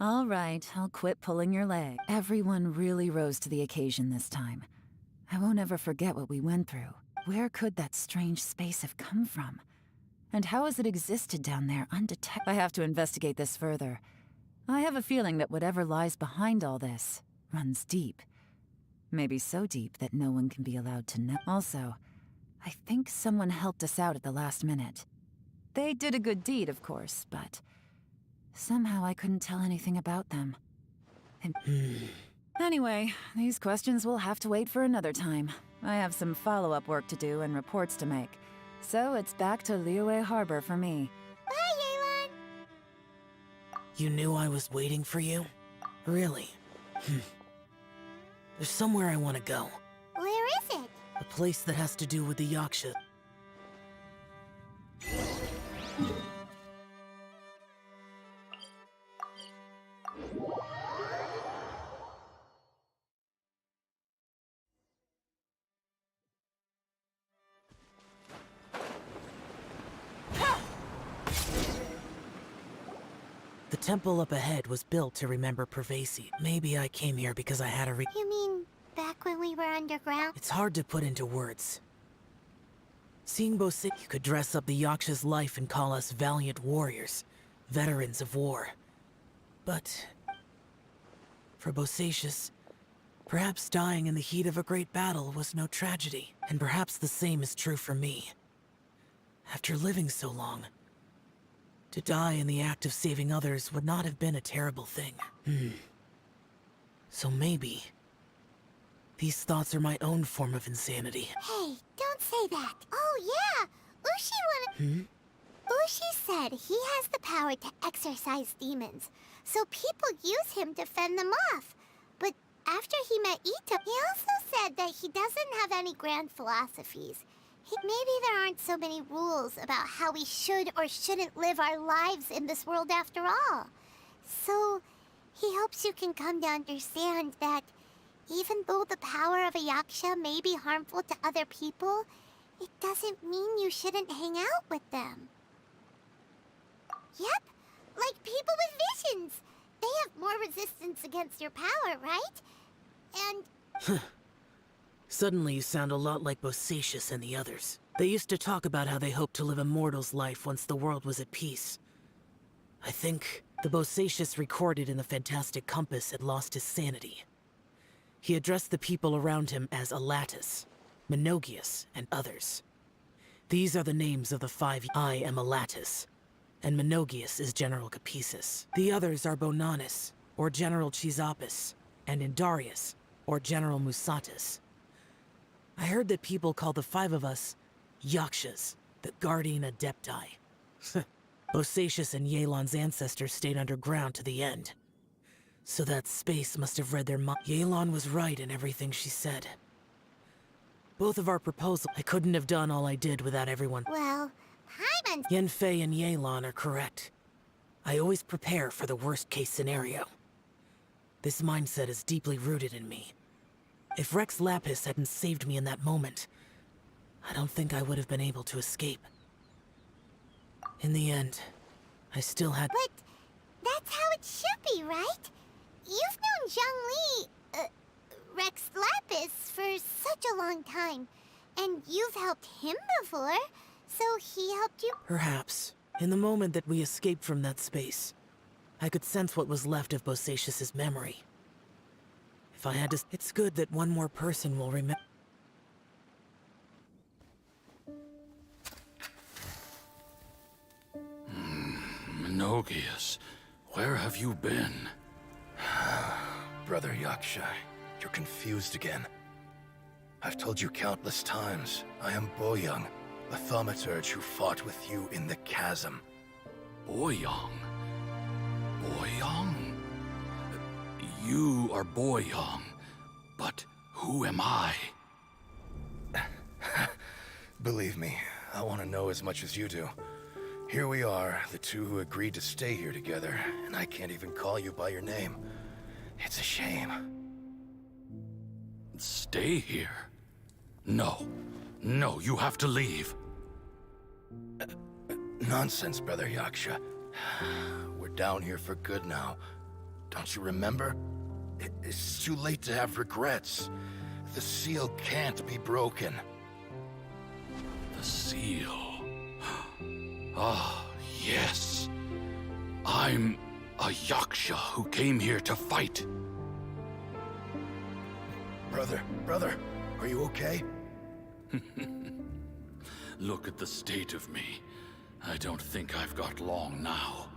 All right, I'll quit pulling your leg. Everyone really rose to the occasion this time. I won't ever forget what we went through. Where could that strange space have come from? And how has it existed down there undetected? I have to investigate this further. I have a feeling that whatever lies behind all this runs deep. Maybe so deep that no one can be allowed to know. Also, I think someone helped us out at the last minute. They did a good deed, of course, but somehow I couldn't tell anything about them. Anyway, these questions will have to wait for another time. I have some follow-up work to do and reports to make. So it's back to Liyue Harbor for me. Bye, Yelan! You knew I was waiting for you? Really? There's somewhere I want to go. Where is it? A place that has to do with the Yaksha. The temple up ahead was built to remember Pervasi. Maybe I came here because I had a You mean back when we were underground? It's hard to put into words. Seeing Bosai, you could dress up the Yaksha's life and call us valiant warriors, veterans of war. But for Bosacius, perhaps dying in the heat of a great battle was no tragedy, and perhaps the same is true for me. After living so long, to die in the act of saving others would not have been a terrible thing. So maybe these thoughts are my own form of insanity. Hey, don't say that. Oh, yeah! Ushi wanted... Ushi said he has the power to exorcise demons, so people use him to fend them off. But after he met Ito, he also said that he doesn't have any grand philosophies. Maybe there aren't so many rules about how we should or shouldn't live our lives in this world after all. So, he hopes you can come to understand that even though the power of a yaksha may be harmful to other people, it doesn't mean you shouldn't hang out with them. Yep, like people with visions. They have more resistance against your power, right? And... Suddenly you sound a lot like Bosacius and the others. They used to talk about how they hoped to live a mortal's life once the world was at peace. I think the Bosacius recorded in the Fantastic Compass had lost his sanity. He addressed the people around him as Alatus, Menogius, and others. These are the names of the 5. I am Alatus, and Menogius is General Capisis. The others are Bonanis, or General Chisapis, and Indarius, or General Musatus. I heard that people call the 5 of us Yakshas, the Guardian Adepti. Bosacius and Yelan's ancestors stayed underground to the end. So that space must have read their mind. Yelan was right in everything she said. Both of our proposals, I couldn't have done all I did without everyone. well, Paimon... Yenfei and Yelan are correct. I always prepare for the worst-case scenario. This mindset is deeply rooted in me. If Rex Lapis hadn't saved me in that moment, I don't think I would have been able to escape. In the end, I still had... But that's how it should be, right? You've known Zhang Li, Rex Lapis, for such a long time. And you've helped him before, so he helped you... Perhaps. In the moment that we escaped from that space, I could sense what was left of Bosacius's memory. If I had to... It's good that one more person will remember... Menogius, where have you been? Brother Yaksha, you're confused again. I've told you countless times, I am Boyoung, the thaumaturge who fought with you in the chasm. Boyoung? Boyoung? You are Boyoung, but who am I? Believe me, I want to know as much as you do. Here we are, the two who agreed to stay here together, and I can't even call you by your name. It's a shame. Stay here? No. No, you have to leave. Nonsense, Brother Yaksha. We're down here for good now. Don't you remember? It's too late to have regrets. The seal can't be broken. The seal. Ah, yes. I'm a Yaksha who came here to fight. Brother, are you okay? Look at the state of me. I don't think I've got long now.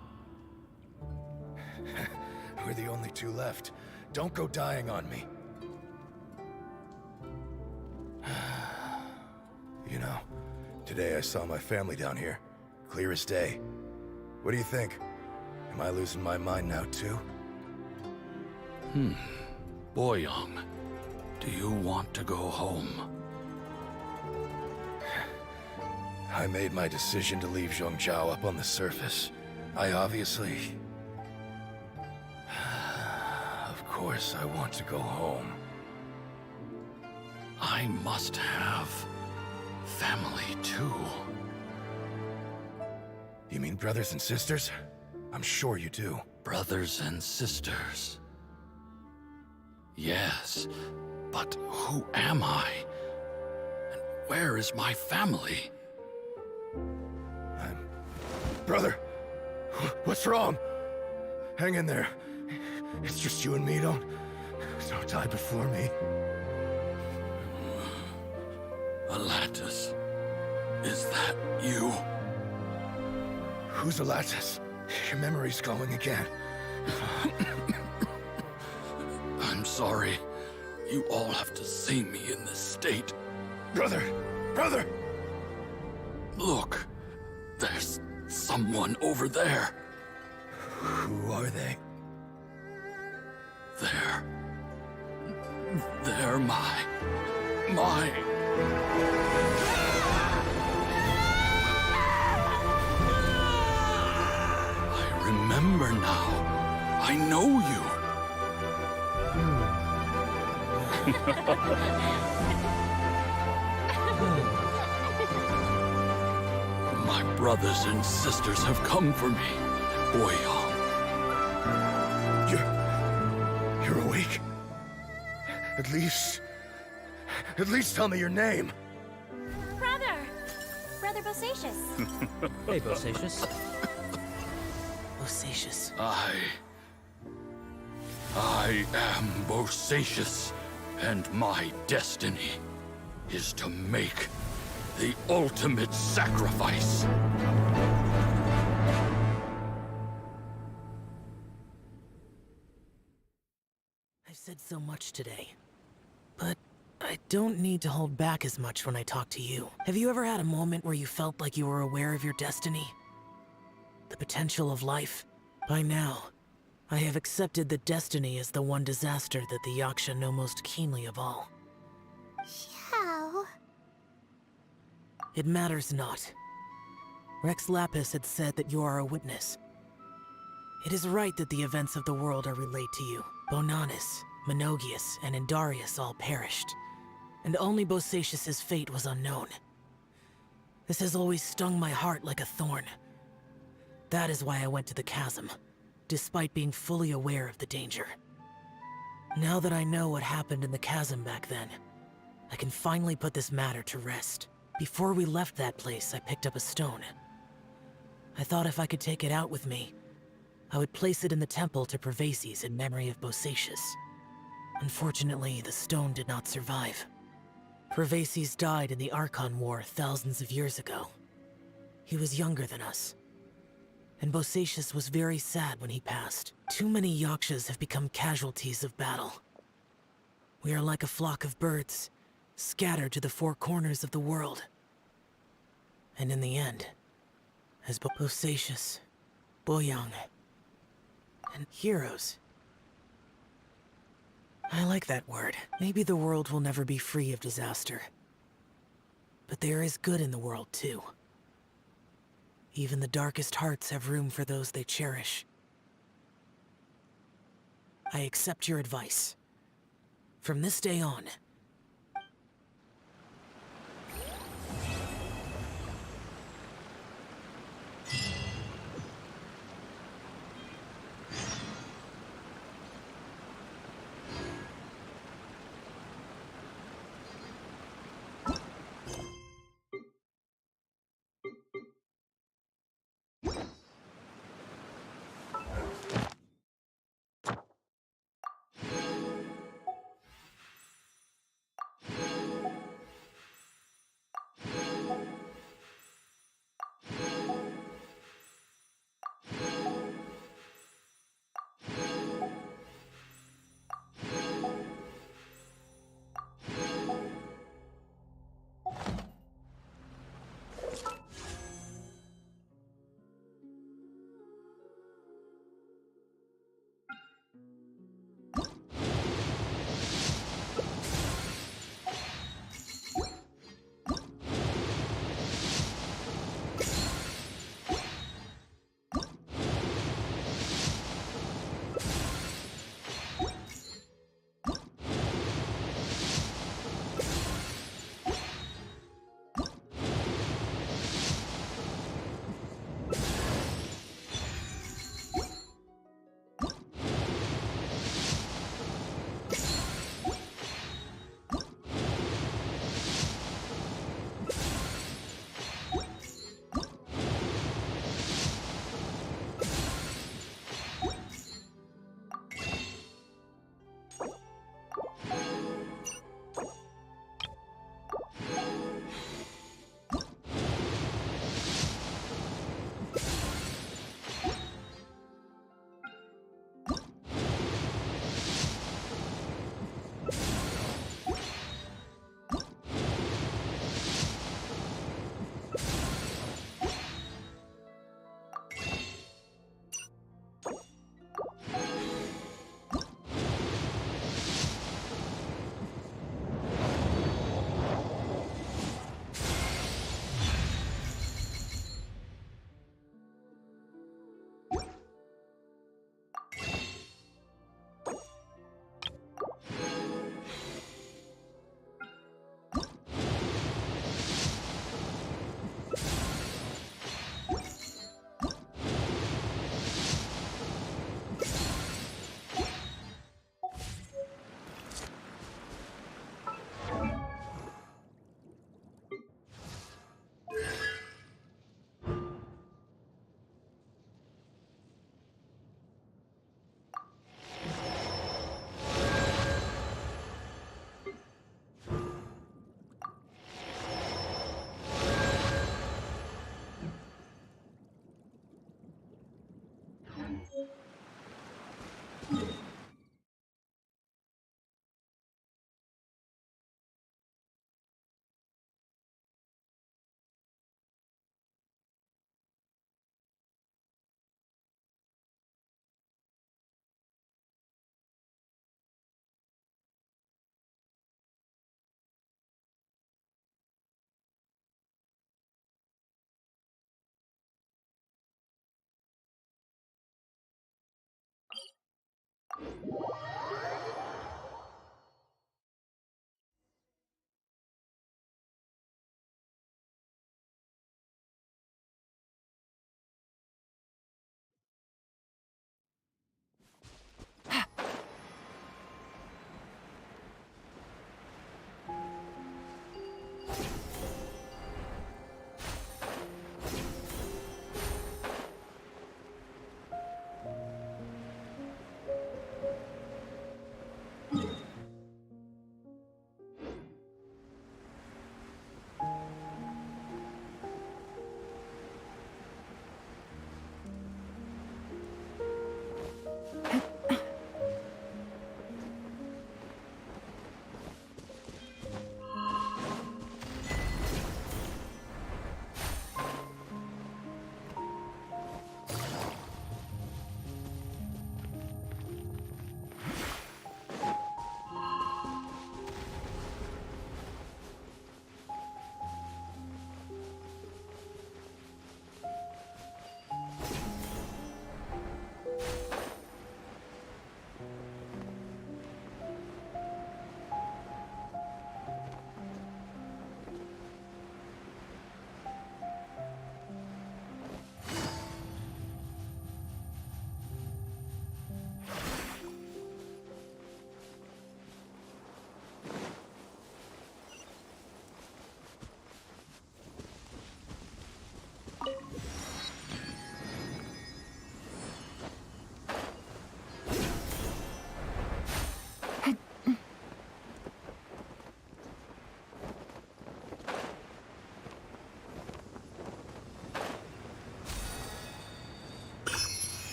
We're the only two left. Don't go dying on me. You know, today I saw my family down here. Clear as day. What do you think? Am I losing my mind now, too? Boyoung, do you want to go home? I made my decision to leave Zhongzhou up on the surface. I obviously... Of course I want to go home. I must have family too. You mean brothers and sisters? I'm sure you do. Brothers and sisters. Yes, but who am I? And where is my family? Brother! What's wrong? Hang in there. It's just you and me, don't die before me. Alatus, is that you? Who's Alatus? Your memory's going again. I'm sorry. You all have to see me in this state. Brother! Look, there's someone over there. Who are they? They're my... remember now. I know you. My brothers and sisters have come for me, Boyong. You're awake? At least tell me your name. Brother Bosacius. Hey, Bosacius. Bosacius. I am Bosacius, and my destiny is to make the ultimate sacrifice. I've said so much today, but I don't need to hold back as much when I talk to you. Have you ever had a moment where you felt like you were aware of your destiny? The potential of life? By now, I have accepted that destiny is the one disaster that the Yaksha know most keenly of all. How? It matters not. Rex Lapis had said that you are a witness. It is right that the events of the world are relayed to you. Bonanis, Menogius, and Indarius all perished, and only Bosacius's fate was unknown. This has always stung my heart like a thorn. That is why I went to the chasm, despite being fully aware of the danger. Now that I know what happened in the chasm back then, I can finally put this matter to rest. Before we left that place, I picked up a stone. I thought if I could take it out with me, I would place it in the temple to Pervases in memory of Bosacius. Unfortunately, the stone did not survive. Pervases died in the Archon War thousands of years ago. He was younger than us, and Bosacius was very sad when he passed. Too many Yakshas have become casualties of battle. We are like a flock of birds, scattered to the four corners of the world. And in the end, as Bosacius, Boyang, and heroes. I like that word. Maybe the world will never be free of disaster. But there is good in the world, too. Even the darkest hearts have room for those they cherish. I accept your advice. From this day on,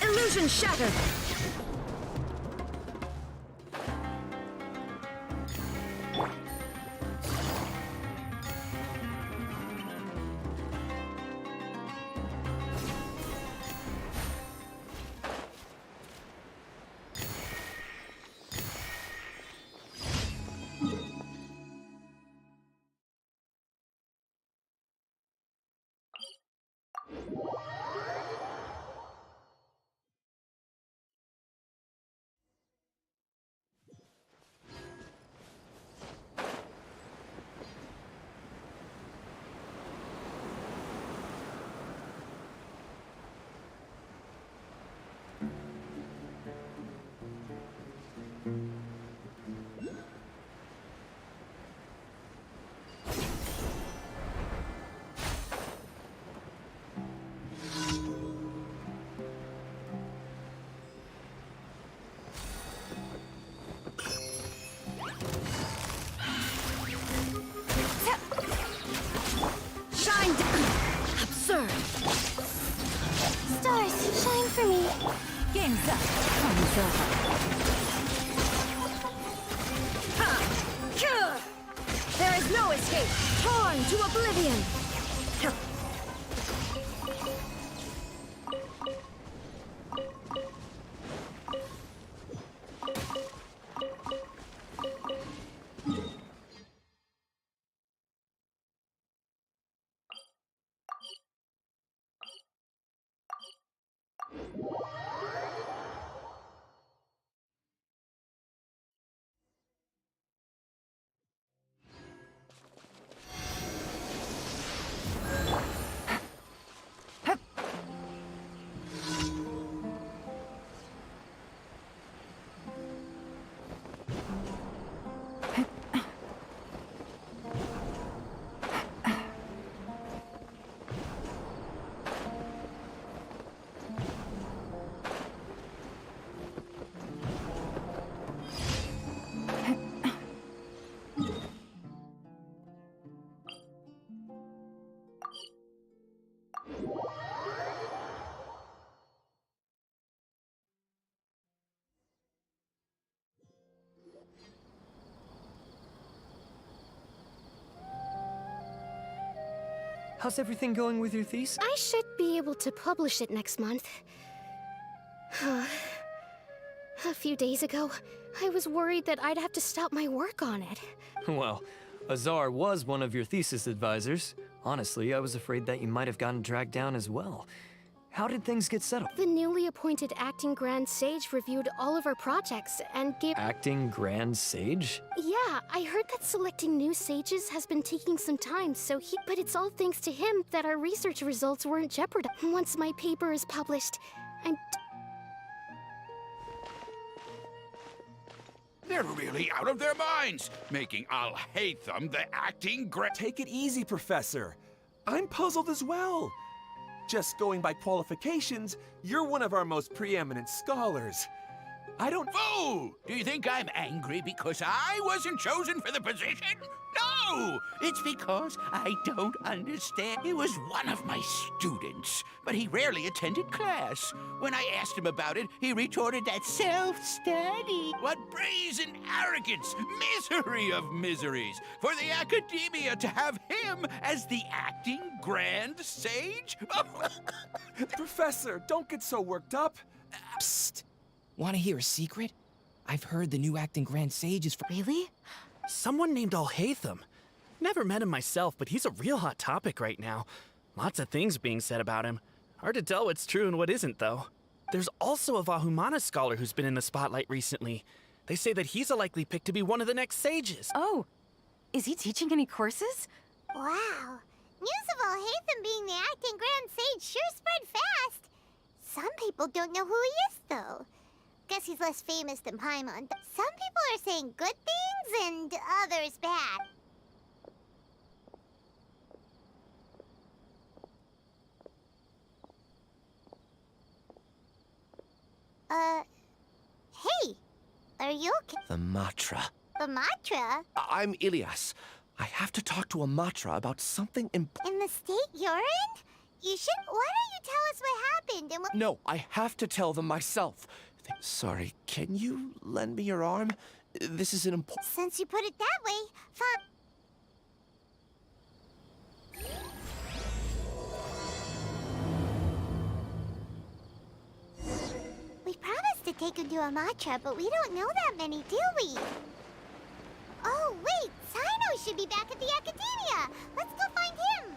Illusion shattered! Absurd! Stars, shine for me. Game's up. Time's over. Ha! Kuh! There is no escape. Torn to oblivion. How's everything going with your thesis? I should be able to publish it next month. A few days ago, I was worried that I'd have to stop my work on it. Well, Azar was one of your thesis advisors. Honestly, I was afraid that you might have gotten dragged down as well. How did things get settled? The newly appointed acting Grand Sage reviewed all of our projects and gave— Acting Grand Sage? Yeah, I heard that selecting new sages has been taking some time, so But it's all thanks to him that our research results weren't jeopardized. Once my paper is published, They're really out of their minds, making Al-Haytham the acting Grand— Take it easy, Professor. I'm puzzled as well. Just going by qualifications, you're one of our most preeminent scholars. I don't— Fool! Do you think I'm angry because I wasn't chosen for the position? No! It's because I don't understand. He was one of my students, but he rarely attended class. When I asked him about it, he retorted that self-study. What brazen arrogance! Misery of miseries! For the academia to have him as the acting Grand Sage? Professor, don't get so worked up. Psst! Want to hear a secret? I've heard the new acting Grand Sage is— Really? Someone named Al-Haytham. Never met him myself, but he's a real hot topic right now. Lots of things being said about him. Hard to tell what's true and what isn't, though. There's also a Vahumana scholar who's been in the spotlight recently. They say that he's a likely pick to be one of the next sages. Oh, is he teaching any courses? Wow. News of Al-Haytham being the acting Grand Sage sure spread fast. Some people don't know who he is, though. Guess he's less famous than Paimon. Some people are saying good things and others bad. Hey, are you okay? The Matra. The Matra? I'm Ilias. I have to talk to a Matra about something important. In the state you're in? You should— Why don't you tell us what happened and what— No, I have to tell them myself. Sorry, can you lend me your arm? This is an important— Since you put it that way, fine. We promised to take him to a Matra, but we don't know that many, do we? Oh, wait! Sino should be back at the Academia! Let's go find him!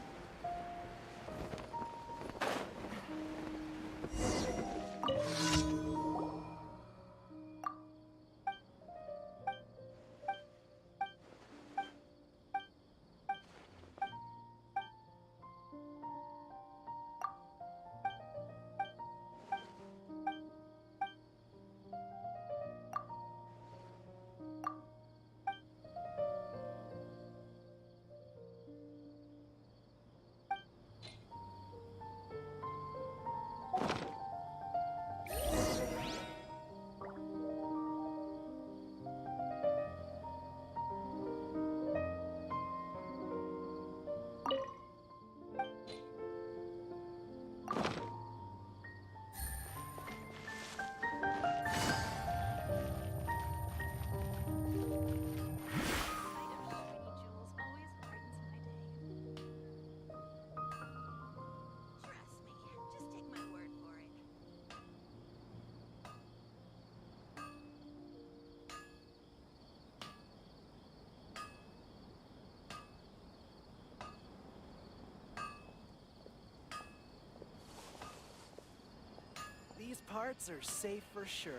These parts are safe for sure.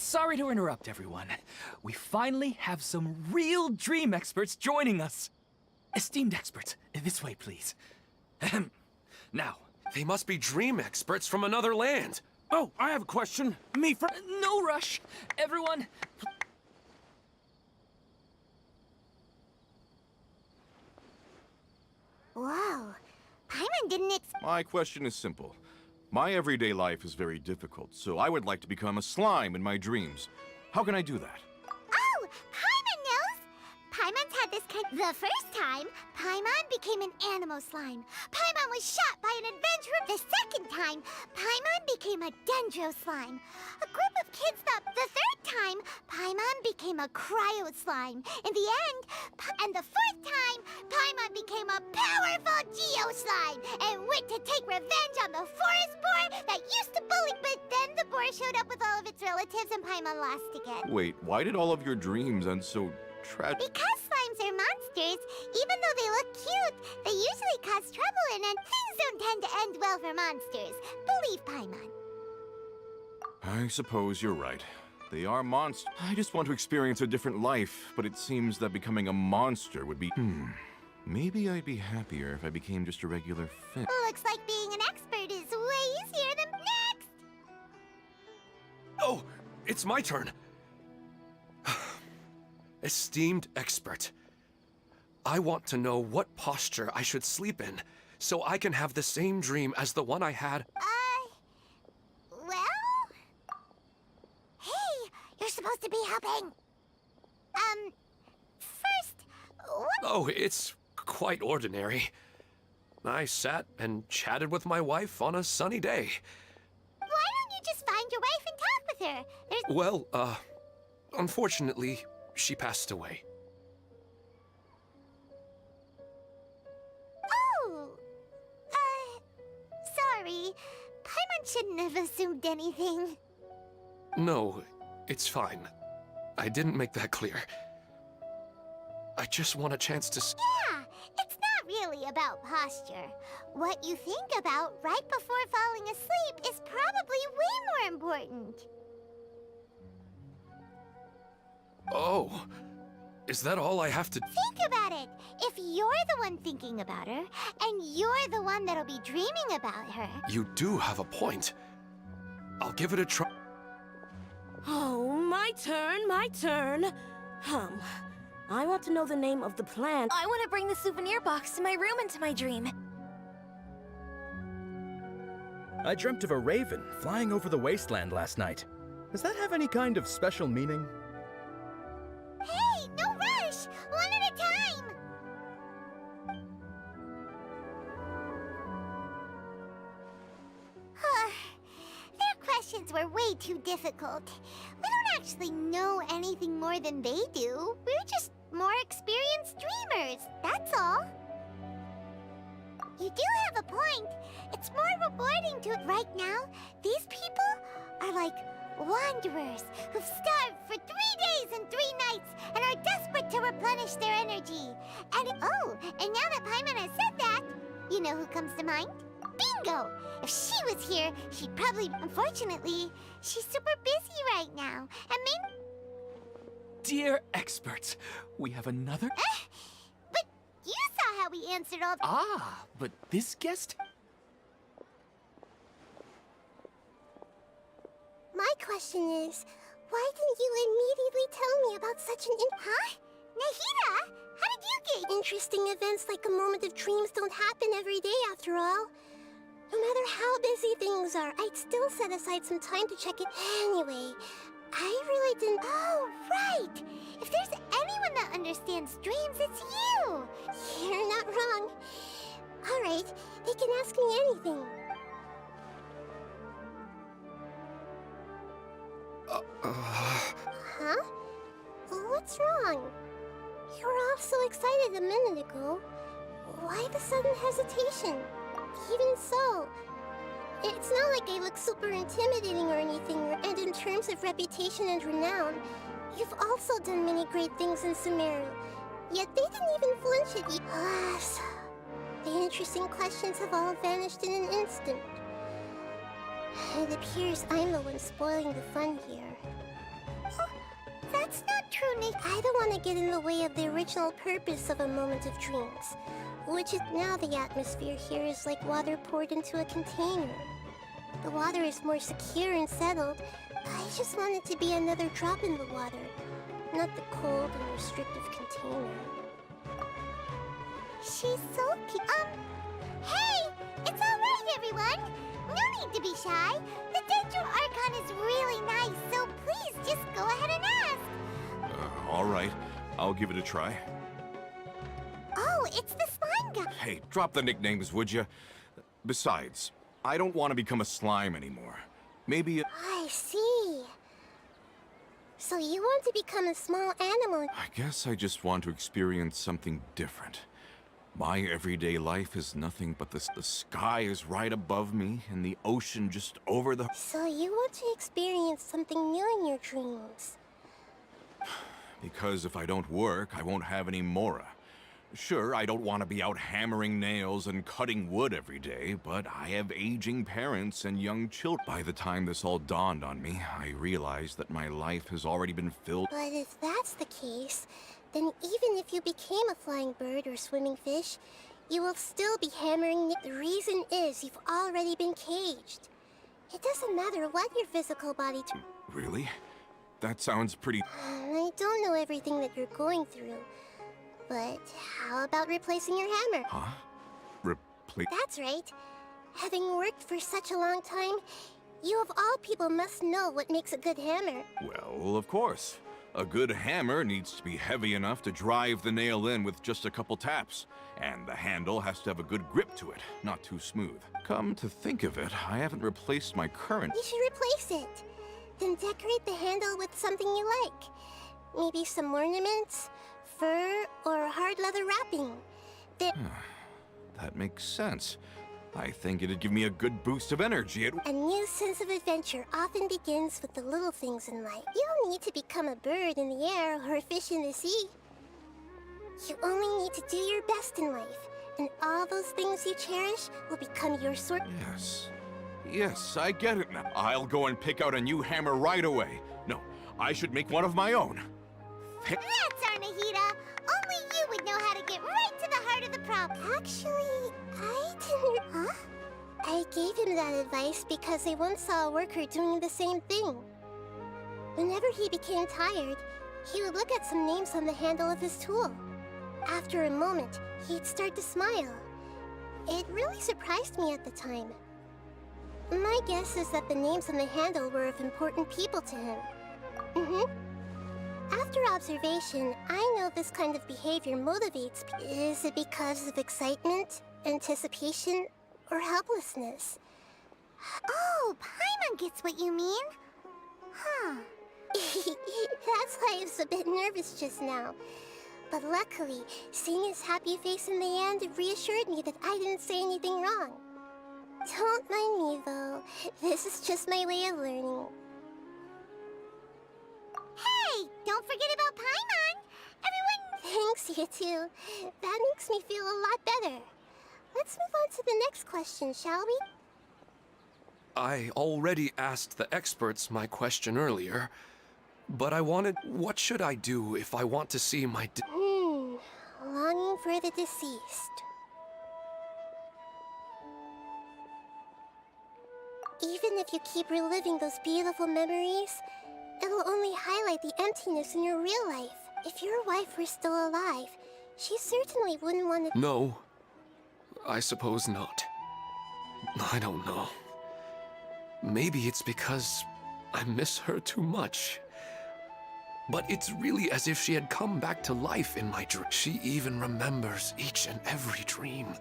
Sorry to interrupt, everyone. We finally have some real dream experts joining us. Esteemed experts, this way, please. Ahem. Now, They must be dream experts from another land. Oh, I have a question. Me for... no rush. Everyone, Whoa. Paimon didn't My question is simple. My everyday life is very difficult, so I would like to become a slime in my dreams. How can I do that? Oh, Paimon knows! Paimon's had this kind. The first time, Paimon became an animal slime. Paimon was shot by an adventurer. The second time, Paimon became a dendro slime. A group of kids thought. The third time, Paimon became a cryo slime. In the end, and the fourth time, Paimon became a powerful geo slime and went to take revenge on the forest boar that used to bully. But then the boar showed up with all of its relatives, and Paimon lost again. Wait, why did all of your dreams end so tragic? Because slimes are monsters, even though they look cute, they usually cause trouble, and things don't tend to end well for monsters. Believe Paimon. I suppose you're right. They are monsters. I just want to experience a different life, but it seems that becoming a monster would be... Maybe I'd be happier if I became just a regular fish. Looks like being an expert is way easier than next! Oh, it's my turn. Esteemed expert, I want to know what posture I should sleep in so I can have the same dream as the one I had. Well? Hey, you're supposed to be helping. First, what? Oh, it's quite ordinary. I sat and chatted with my wife on a sunny day. Why don't you just find your wife and talk with her? There's... Well, unfortunately, she passed away. Oh, sorry. Paimon shouldn't have assumed anything. No, it's fine. I didn't make that clear. I just want a chance to... Yeah, it's not really about posture. What you think about right before falling asleep is probably way more important. Oh, is that all I have to... Think about it. If you're the one thinking about her, and you're the one that'll be dreaming about her... You do have a point. I'll give it a try. Oh, my turn. I want to know the name of the plant. I want to bring the souvenir box to my room into my dream. I dreamt of a raven flying over the wasteland last night. Does that have any kind of special meaning? Hey, no rush! One at a time! Their questions were way too difficult. We don't actually know anything more than they do. We're just more experienced dreamers, that's all. You do have a point. It's more rewarding to... Right now, these people are like wanderers who've starved for 3 days and 3 nights and are desperate to replenish their energy. And and now that Paimon has said that, you know who comes to mind? Bingo! If she was here, she'd probably... Unfortunately, she's super busy right now. And maybe... dear experts, we have another... But you saw how we answered all the... Ah, but this guest? My question is, why didn't you immediately tell me about such an Huh? Nahida? How did you get... Interesting events like a moment of dreams don't happen every day after all. No matter how busy things are, I'd still set aside some time to check it. Anyway, I really didn't... Oh, right! If there's anyone that understands dreams, it's you! You're not wrong. All right, they can ask me anything. Huh? What's wrong? You were all so excited a minute ago. Why the sudden hesitation? Even so, it's not like I look super intimidating or anything, and in terms of reputation and renown, you've also done many great things in Sumeru, yet they didn't even flinch at you. Alas, the interesting questions have all vanished in an instant. It appears I'm the one spoiling the fun here. That's not true, Nick. I don't want to get in the way of the original purpose of a moment of dreams, which is now the atmosphere here is like water poured into a container. The water is more secure and settled. I just want it to be another drop in the water, not the cold and restrictive container. She's so cute. Hey! It's alright, everyone! No need to be shy. The Dendro Archon is really nice, so please just go ahead and ask. All right. I'll give it a try. Oh, it's the slime guy. Hey, drop the nicknames, would you? Besides, I don't want to become a slime anymore. Maybe I see. So you want to become a small animal? I guess I just want to experience something different. My everyday life is nothing but the sky is right above me and the ocean just over the... So you want to experience something new in your dreams? Because if I don't work, I won't have any mora. Sure, I don't want to be out hammering nails and cutting wood every day, but I have aging parents and young children. By the time this all dawned on me, I realized that my life has already been filled... But if that's the case, then even if you became a flying bird or swimming fish, you will still be hammering. The reason is you've already been caged. It doesn't matter what your physical body... Really? That sounds pretty... I don't know everything that you're going through, but how about replacing your hammer? Huh? Replace... That's right. Having worked for such a long time, you of all people must know what makes a good hammer. Well, of course. A good hammer needs to be heavy enough to drive the nail in with just a couple taps. And the handle has to have a good grip to it, not too smooth. Come to think of it, I haven't replaced my current... You should replace it. Then decorate the handle with something you like. Maybe some ornaments, fur, or hard leather wrapping. That makes sense. I think it'd give me a good boost of energy. A new sense of adventure often begins with the little things in life. You don't need to become a bird in the air or a fish in the sea. You only need to do your best in life, and all those things you cherish will become your sort. Yes, I get it now. I'll go and pick out a new hammer right away. No, I should make one of my own. That's Arnahita. Only you would know how to get right to the heart of the problem. Actually, I didn't... Huh? I gave him that advice because I once saw a worker doing the same thing. Whenever he became tired, he would look at some names on the handle of his tool. After a moment, he'd start to smile. It really surprised me at the time. My guess is that the names on the handle were of important people to him. After observation, I know this kind of behavior motivates people. Is it because of excitement, anticipation, or helplessness? Oh, Paimon gets what you mean. Huh. That's why I was a bit nervous just now. But luckily, seeing his happy face in the end reassured me that I didn't say anything wrong. Don't mind me, though. This is just my way of learning. Hey, don't forget about Paimon! Everyone... Thanks, you too. That makes me feel a lot better. Let's move on to the next question, shall we? I already asked the experts my question earlier, but I wanted... What should I do if I want to see my... Longing for the deceased. Even if you keep reliving those beautiful memories, it'll only highlight the emptiness in your real life. If your wife were still alive, she certainly wouldn't want to... No, I suppose not. I don't know. Maybe it's because I miss her too much. But it's really as if she had come back to life in my dream. She even remembers each and every dream.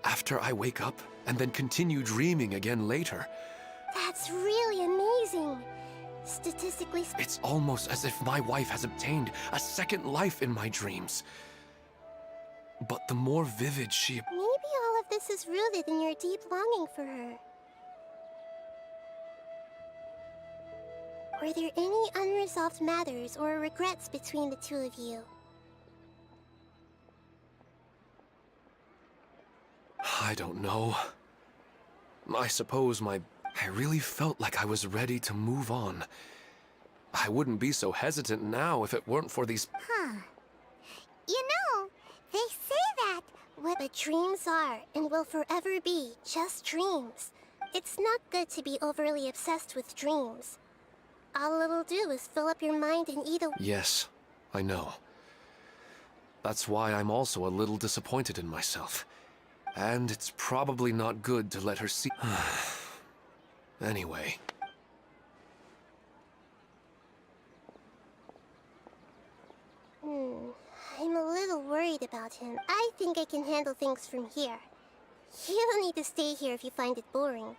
After I wake up and then continue dreaming again later. That's really amazing. Statistically... It's almost as if my wife has obtained a second life in my dreams. But the more vivid she... Maybe all of this is rooted in your deep longing for her. Were there any unresolved matters or regrets between the two of you? I don't know. I suppose I really felt like I was ready to move on. I wouldn't be so hesitant now if it weren't for these... Huh. You know, they say that what the dreams are and will forever be just dreams. It's not good to be overly obsessed with dreams. All it'll do is fill up your mind and eat away. Yes, I know. That's why I'm also a little disappointed in myself. And it's probably not good to let her see... Anyway... I'm a little worried about him. I think I can handle things from here. You don't need to stay here if you find it boring.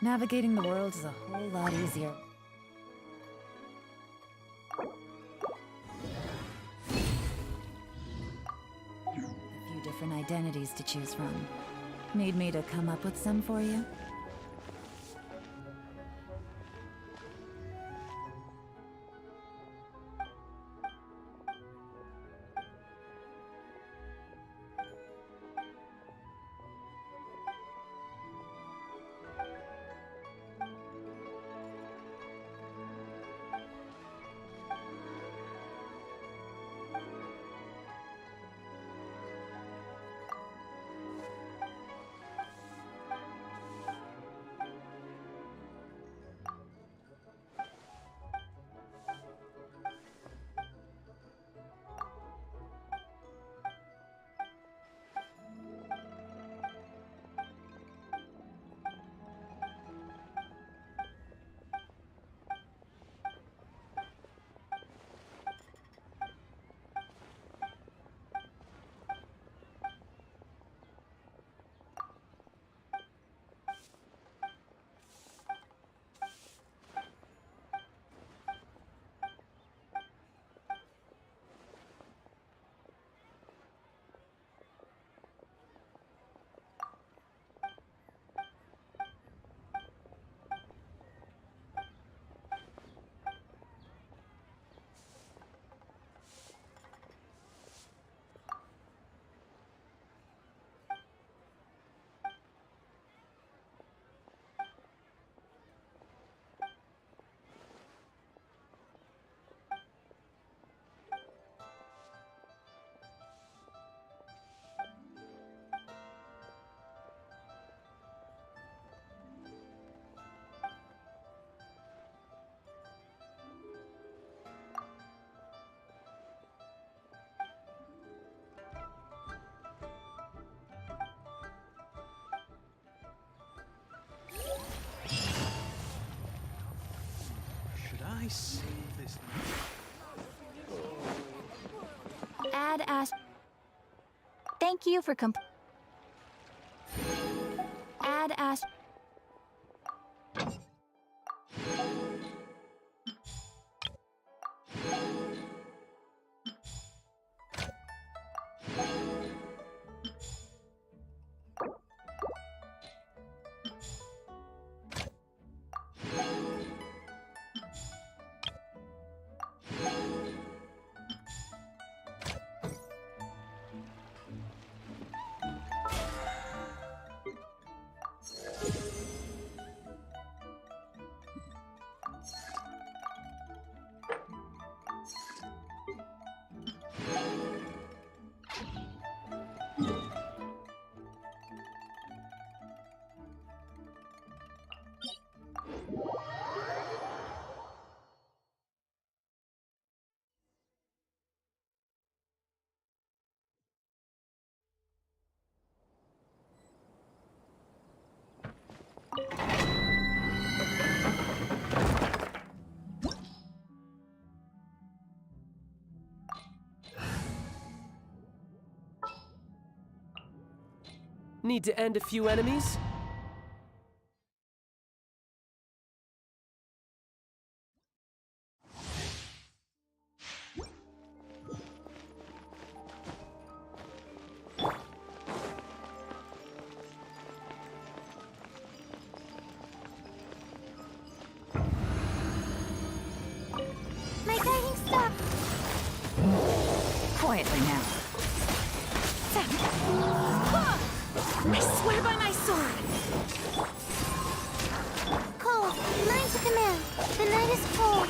Navigating the world is a whole lot easier. A few different identities to choose from. Need me to come up with some for you? Save this. Add as. Thank you for Add as. Need to end a few enemies? My guiding stop! Quietly now. I swear by my sword! Cold, mine to command. The night is cold.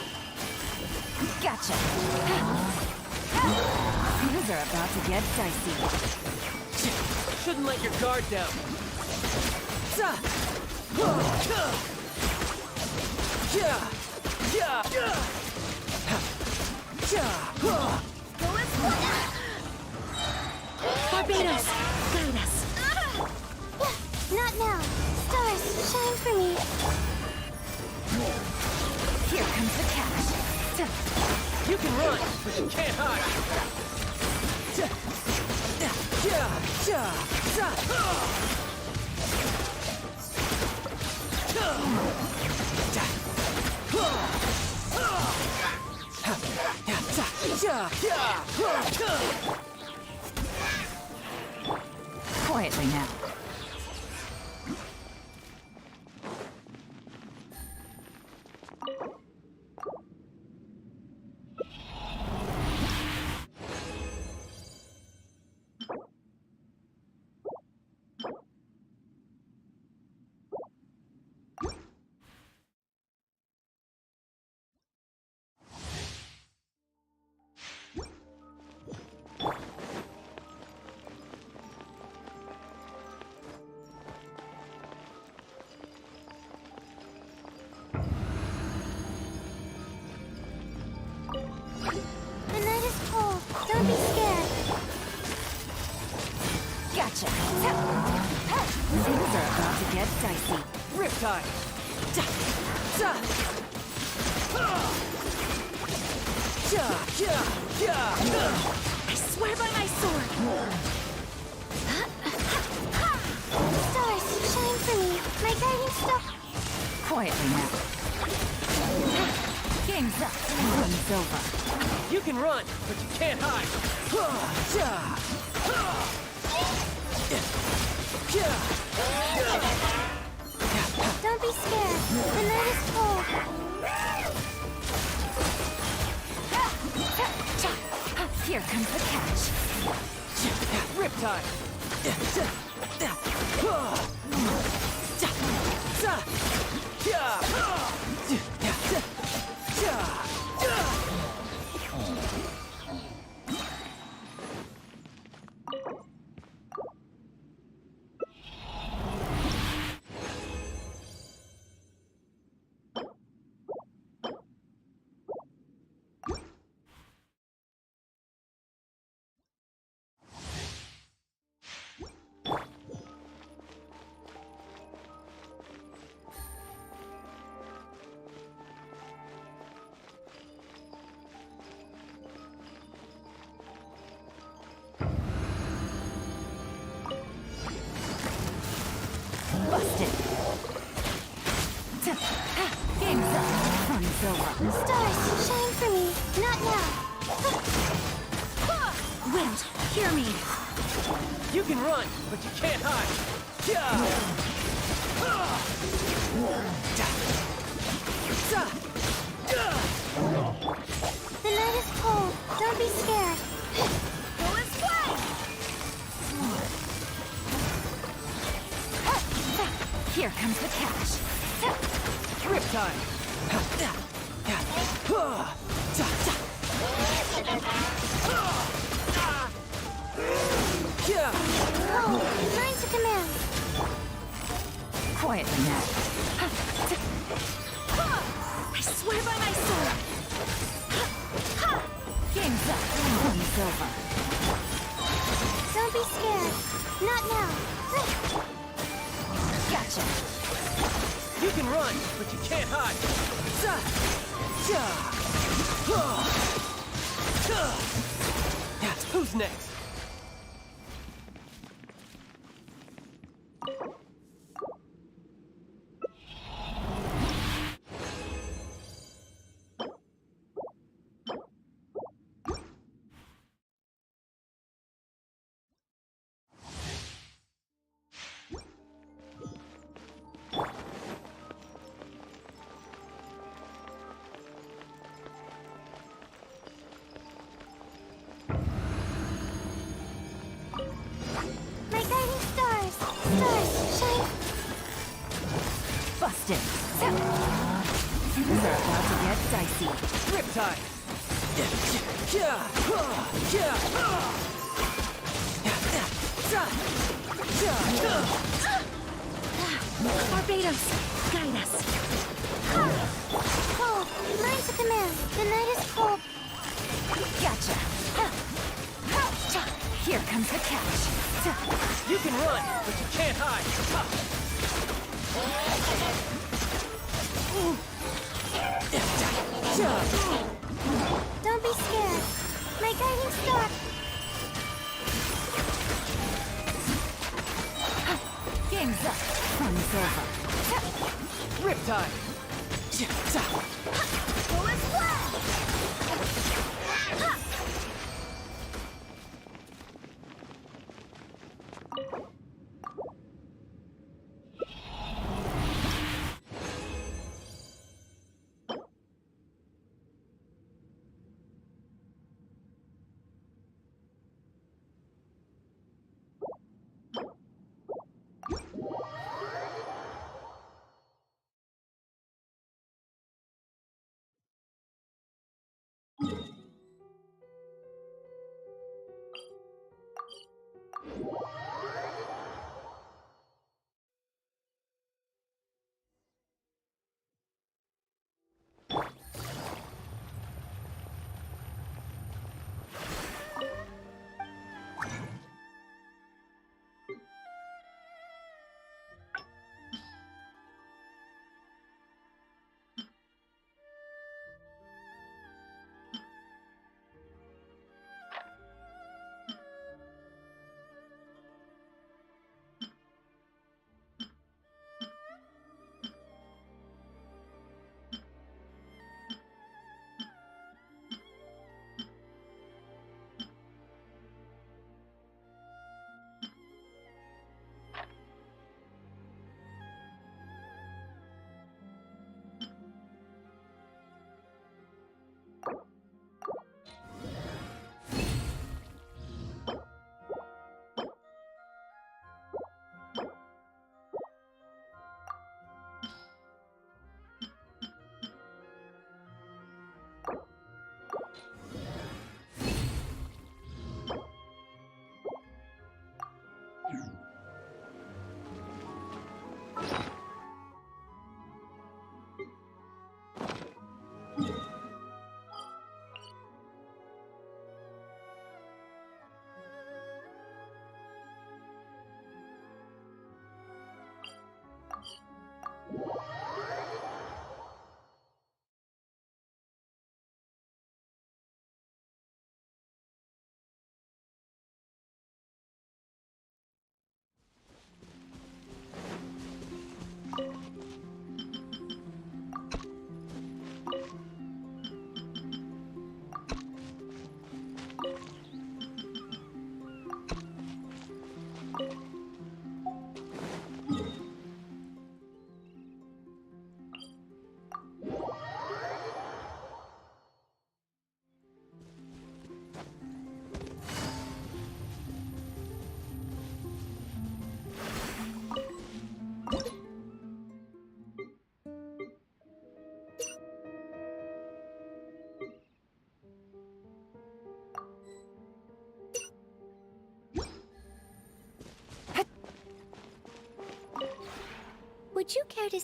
Gotcha. Things are about to get dicey. Shouldn't let your guard down. Barbados, guide us. Not now. Stars, shine for me. Here comes the cash. You can run, but you can't hide. Quietly now. The night is cold. Don't be scared. Gotcha. Things are about to get dicey. Riptide. I swear by my sword! Stars, shine for me. My guiding star. Quietly now. Game's up. Runs over. You can run, but you can't hide. Don't be scared. The night is cold. Here comes the catch. Riptide. Busted. Game's up. Runs over. Stars, shine for me. Not now. Wind, hear me. You can run, but you can't hide. The night is cold. Don't be scared. Go and play! Here comes the catch. Riptide. Cold, mine to command. Quietly now. I swear by my sword! Game's up. Runs over. Don't be scared. Not now. Gotcha. You can run, but you can't hide. Who's next? sticks. Things are about to get dicey. Riptide! Barbados, guide us. Cold. Mine's the command. The night is cold. Gotcha. Here comes the catch. You can run, but you can't hide. Don't be scared. My guiding star. Game's up. Fun's over. Riptide! Go as well. Would you care to...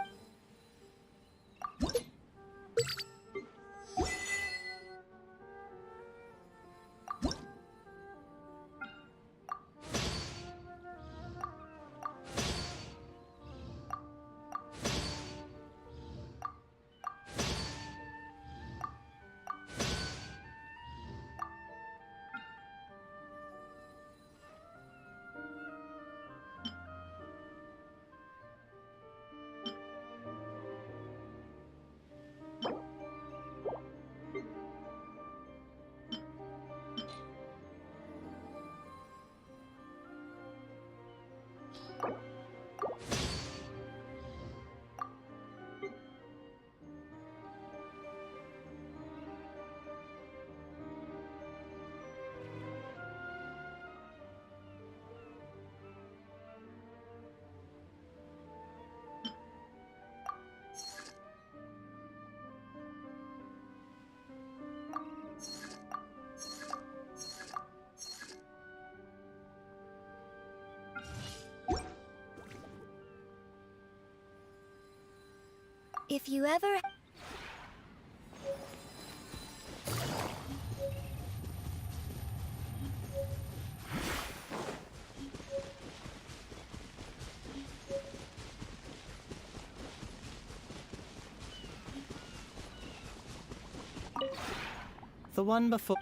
If you ever... The one before...